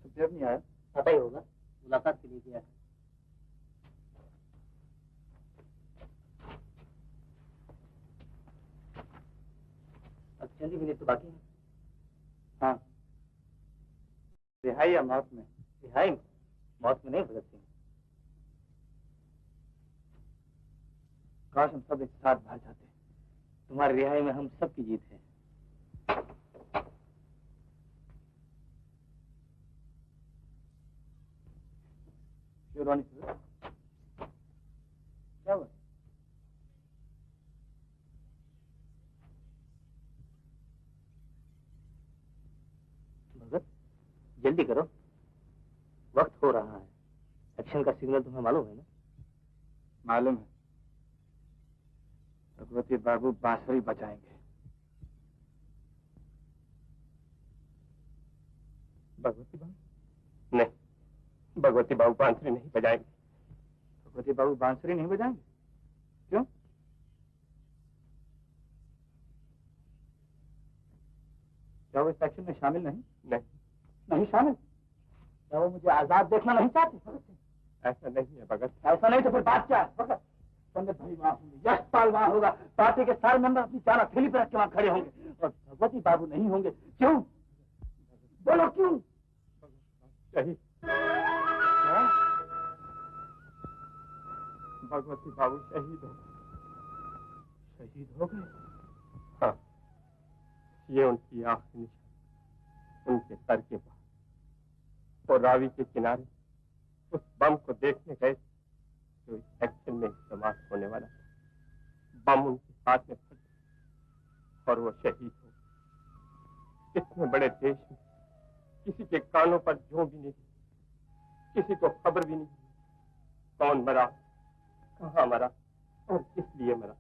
E: सुखदेव नहीं आया? पता ही होगा, मुलाकात के लिए गया है। अब चंद ही मिनट तो बाकी है। हाँ, रिहाई या मौत में? रिहाई में, मौत में नहीं भगत सिंह। काश हम सब एक साथ भाग जाते। तुम्हारी रिहाई में हम सबकी जीत है। क्या हुआ? भगत जल्दी करो, वक्त हो रहा है। एक्शन का सिग्नल तुम्हें मालूम है ना? मालूम है। भगवती बाबू बांसुरी बजाएंगे।
D: भगवती बाबू? नहीं, भगवती बाबू बांसुरी नहीं बजाएंगे।
E: भगवती बाबू बांसुरी नहीं बजाएंगे? क्यों? क्या वो इस एक्शन में शामिल नहीं?
D: नहीं।
E: नहीं शामिल? क्या वो मुझे आजाद देखना नहीं चाहते?
D: ऐसा नहीं है भगत।
E: ऐसा नहीं तो फिर बात क्या है? भगत, पंडित भाई वहां होंगे, यशपाल वहां होगा, पार्टी के सारे मेंबर अपनी चारा थैली पर रख के वहां खड़े होंगे, और भगवती बाबू नहीं होंगे। क्यों? बोलो क्यों?
D: सही, भगवती बाबू शहीद हो गए।
E: शहीद हो गए?
D: हाँ, ये उनकी आखिरी निशान, उनके सर के पास।
G: और रावी के किनारे उस बम को देखने गए जो इस एक्शन में इस्तेमाल होने वाला था। बम उनके हाथ में फट और वो शहीद हो। इतने बड़े देश में किसी के कानों पर जूं भी नहीं, किसी को खबर भी नहीं कौन मरा, कहाँ मरा और किस लिए मरा।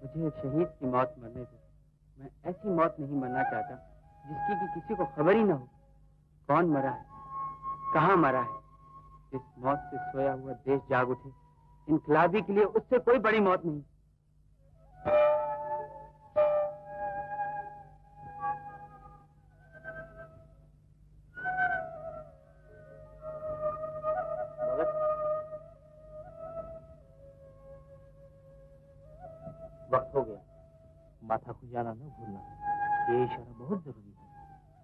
E: मुझे एक शहीद की मौत मरने दो। मैं ऐसी मौत नहीं मरना चाहता जिसकी कि किसी को खबर ही ना हो कौन मरा है, कहाँ मरा है। इस मौत से सोया हुआ देश जाग उठे, इनकलाबी के लिए उससे कोई बड़ी मौत नहीं।
A: वक्त हो गया, माथा खुजाना न भूलना। ये इशारा बहुत जरूरी है।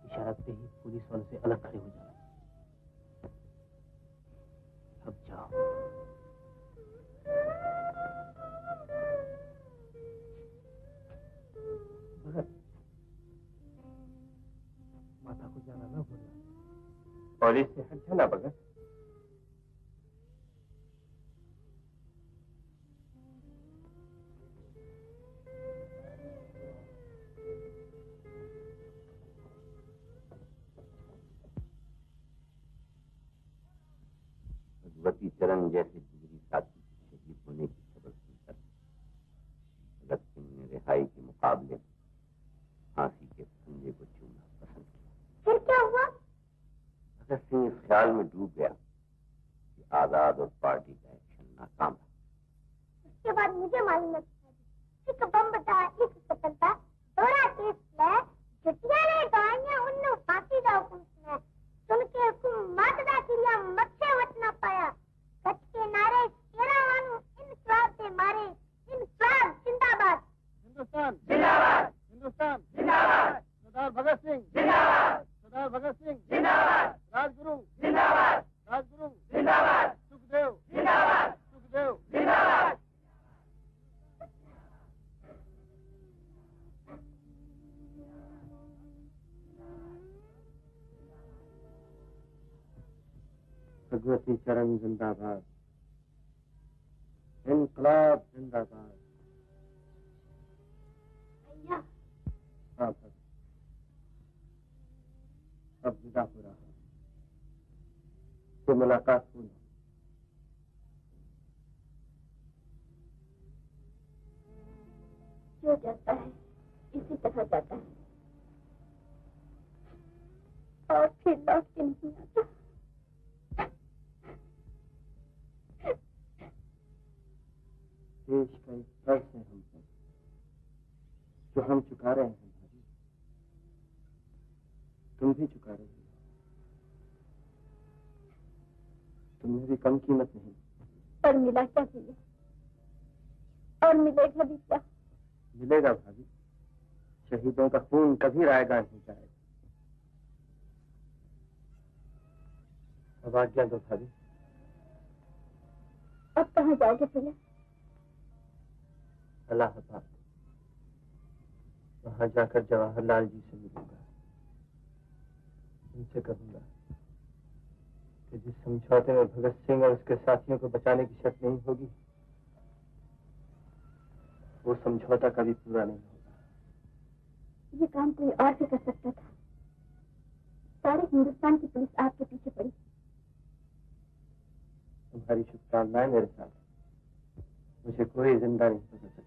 A: इशारा करते ही पुलिस वालों से अलग खड़े हो जाना। अब जाओ। भगत, माथा खुजाना न भूलना।
G: और इससे हट जाना भगत।
C: भगवती चरण जैसे जिगरी साथी के शहीद होने की खबर सुनकर भगत सिंह ने रिहाई के मुकाबले फांसी के फंदे को चूमना पसंद किया।
B: फिर क्या हुआ?
C: भगत सिंह इस ख्याल में डूब गया कि आजाद और पार्टी का एक्शन नाकाम रहा।
B: उसके बाद मुझे मालूम है एक बम बता, एक सफलता, दौरा केस है, छुट्टियां ने गायियां उन्नु फांसी का हुक्म सुना, सुन के हुक्म मातदा क्रिया मत्थे वट ना पाया, कच के नारे तेरा वानु इनकलाब दे मारे, इनकलाब जिंदाबाद।
G: हिंदुस्तान जिंदाबाद, हिंदुस्तान जिंदाबाद, सरदार भगत सिंह जिंदाबाद, सरदार भगत सिंह जिंदाबाद, राजगुरु जिंदाबाद, राजगुरु जिंदाबाद, सुखदेव जिंदाबाद, सुखदेव जिंदाबाद।
A: भगवती चरण जिंदाबाद, इनकलाब जिंदाबाद।
B: भैया
A: हाँ भगत, अब विदा हो रहा हूँ, तो मुलाकात हुई।
B: जो जाता है इसी तरह जाता है और फिर लौट के नहीं आता।
A: देश का एक कर्ज है हम पर, जो हम चुका रहे हैं भाभी। तुम भी चुका रही हो। तुम्हें भी कम कीमत नहीं।
B: पर मिला क्या भैया? और मिलेगा भी क्या?
A: मिलेगा भाभी। शहीदों का खून कभी रायगा नहीं जाएगा। अब आज्ञा दो भाभी।
B: अब कहाँ जाओगे भैया?
A: इलाहाबाद। वहां जाकर जवाहरलाल जी से मिलूंगा। उनसे कहूंगा कि जिस समझौते में भगत सिंह और उसके साथियों को बचाने की शर्त नहीं होगी, वो समझौता कभी पूरा नहीं होगा।
B: ये काम कोई और भी कर सकता था। सारे हिंदुस्तान की पुलिस आपके पीछे पड़ी।
A: तुम्हारी शुभकामनाएं मेरे साथ। मुझे कोई जिंदा नहीं पकड़ सकता।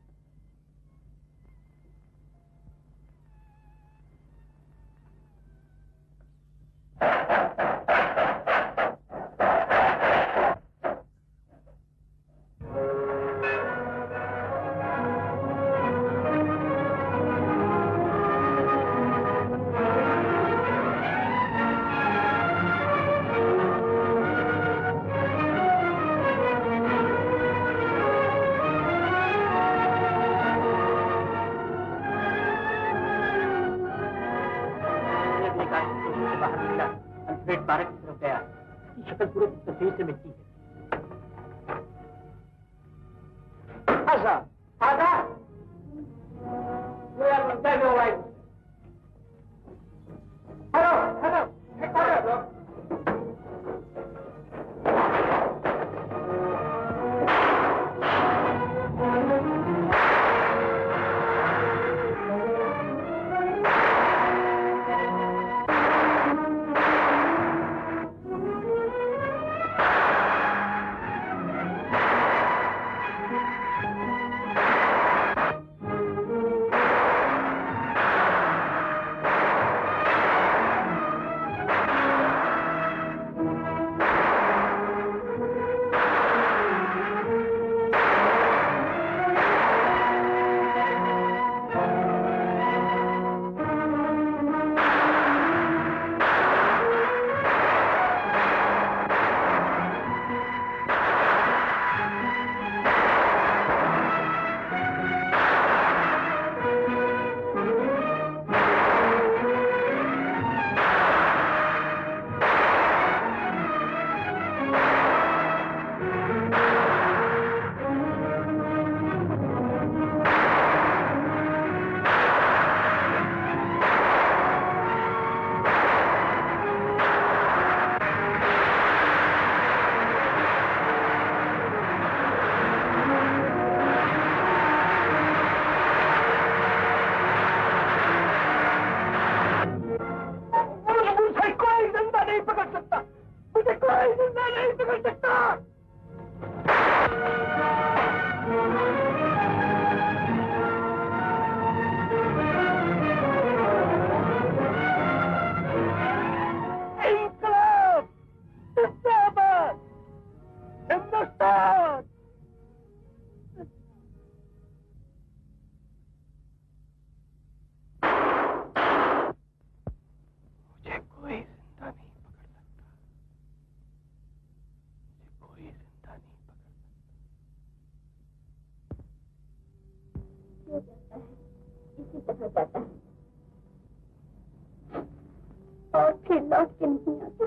B: और फिर लौट के नहीं आता।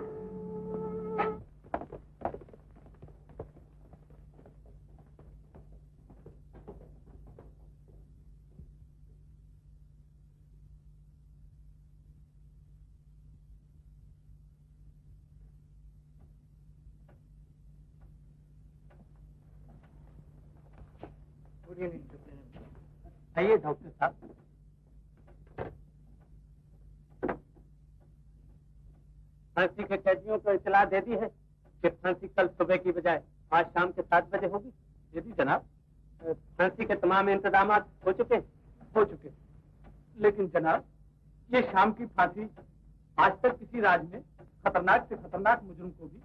E: आइए डॉक्टर साहब। फांसी के कैदियों को इतला दे दी है कि फांसी कल सुबह की बजाय आज शाम के 7 बजे होगी। ये भी जनाब, फांसी के तमाम इंतजाम हो चुके। लेकिन जनाब, ये शाम की फांसी आज तक किसी राज्य में खतरनाक से खतरनाक मुजरिम को भी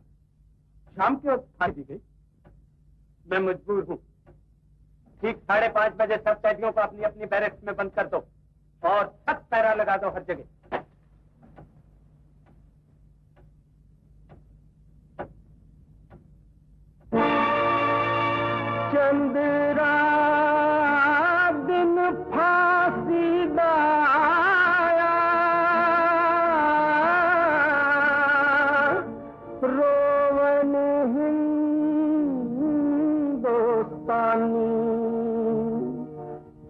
E: शाम के वक्त फांसी दी गई। मैं मजबूर हूँ। ठीक 5:30 बजे सब कैदियों को अपनी अपनी बैरक्स में बंद कर दो और सख्त पैरा लगा दो हर जगह।
A: चंद्रा दिन फांसी दाया, रोवन हिंदुस्तानी,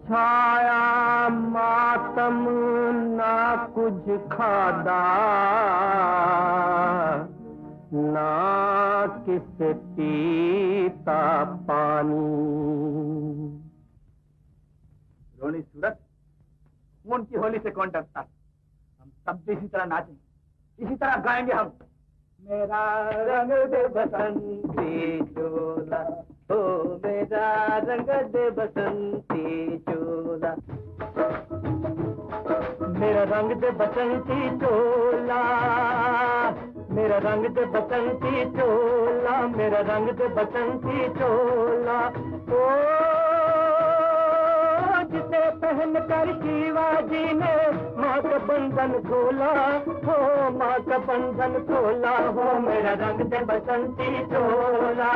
A: छाया मातम ना कुछ खादा, ना किस पीता पानी।
E: रोनी सूरत, खून की होली से कौन डरता? हम सब भी इसी तरह नाचेंगे, इसी तरह गाएंगे हम। मेरा रंग दे बसंती चोला, ओ मेरा रंग दे बसंती चोला, मेरा रंग दे बसंती चोला, मेरा रंग दे बसंती चोला, मेरा रंग दे बसंती चोला। ओ जिसे पहन कर शिवाजी ने माँ का बंधन खोला, हो माँ का बंधन खोला, हो मेरा रंग दे बसंती चोला,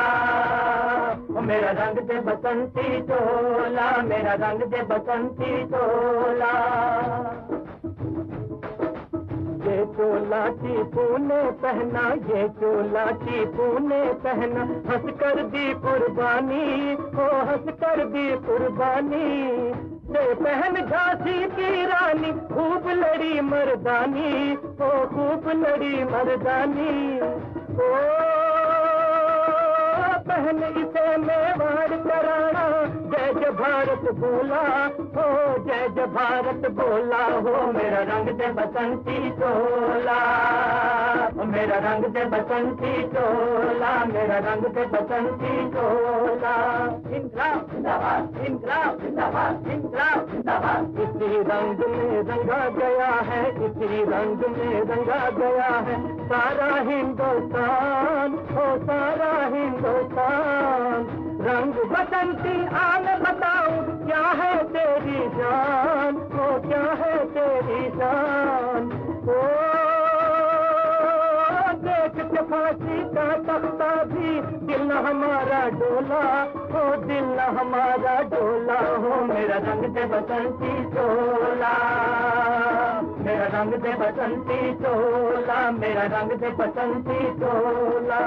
E: हो मेरा रंग दे बसंती चोला, मेरा रंग दे बसंती चोला। ये चोला टीपू ने पहना, ये चोला टीपू ने पहना, हंस कर दी कुर्बानी, हो हंस कर दी कुर्बानी। ये पहन झांसी की रानी, खूब लड़ी मर्दानी, हो खूब लड़ी मर्दानी। ओ पहन इसे मेवाड़ कराना, जय जय भारत बोला, हो जय जय भारत बोला, हो मेरा रंग दे बसंती चोला, मेरा रंग दे बसंती चोला, मेरा रंग दे बसंती चोला। इनकलाब जिंदाबाद, इनकलाब जिंदाबाद, इनकलाब जिंदाबाद। इसी रंग में रंगा गया है, इसी रंग में रंगा गया है सारा हिंदुस्तान, हो सारा हिंदुस्तान। रंग बसंती आन बताऊं क्या है तेरी शान, हो क्या है तेरी शान। ओ देख के फांसी का तख्ता भी दिल न हमारा डोला, हो दिल न हमारा डोला, हो मेरा रंग दे बसंती चोला, मेरा रंग दे बसंती चोला, मेरा रंग दे बसंती चोला।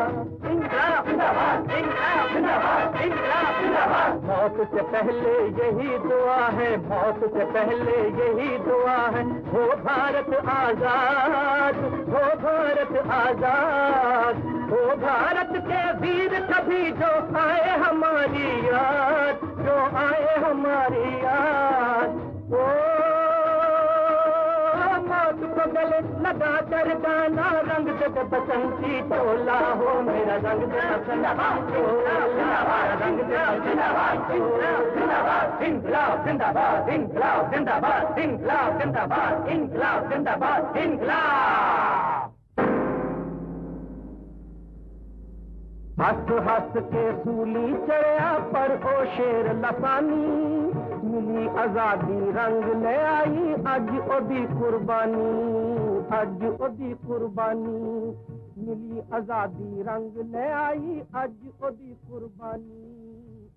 E: इनकलाब जिंदाबाद, इनकलाब जिंदाबाद, इनकलाब जिंदाबाद। मौत से पहले यही दुआ है, मौत से पहले यही दुआ है, हो भारत आजाद, हो भारत आजाद, हो भारत के वीर कभी जो आए हमारी याद, जो आए हमारी याद। ओ मौत को गले लगा कर गाना, रंग दे बसंती चोला, हो मेरा रंग दे बसंती चोला, रंग दे जिंदाबाद, जिंदाबाद, इनकलाब जिंदाबाद, इनकलाब जिंदाबाद, इनकलाब जिंदाबाद, इनकलाब जिंदाबाद, इनकलाब।
A: हंस हंस के सूली चढ़िया पर ओ शेर लसानी, मिली आजादी रंग ले आई अज ओदी कुर्बानी, अज ओदी कुर्बानी। मिली आजादी रंग ले आई अज ओदी कुर्बानी,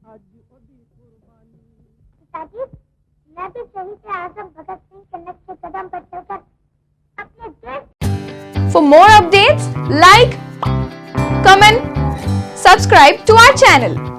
A: अज ओदी कुर्बानी।
B: पिताजी, मैं भी शहीद आजम भगत सिंह के नक्शे कदम पर चलकर अपने देश
J: more updates, like, comment, subscribe to our channel.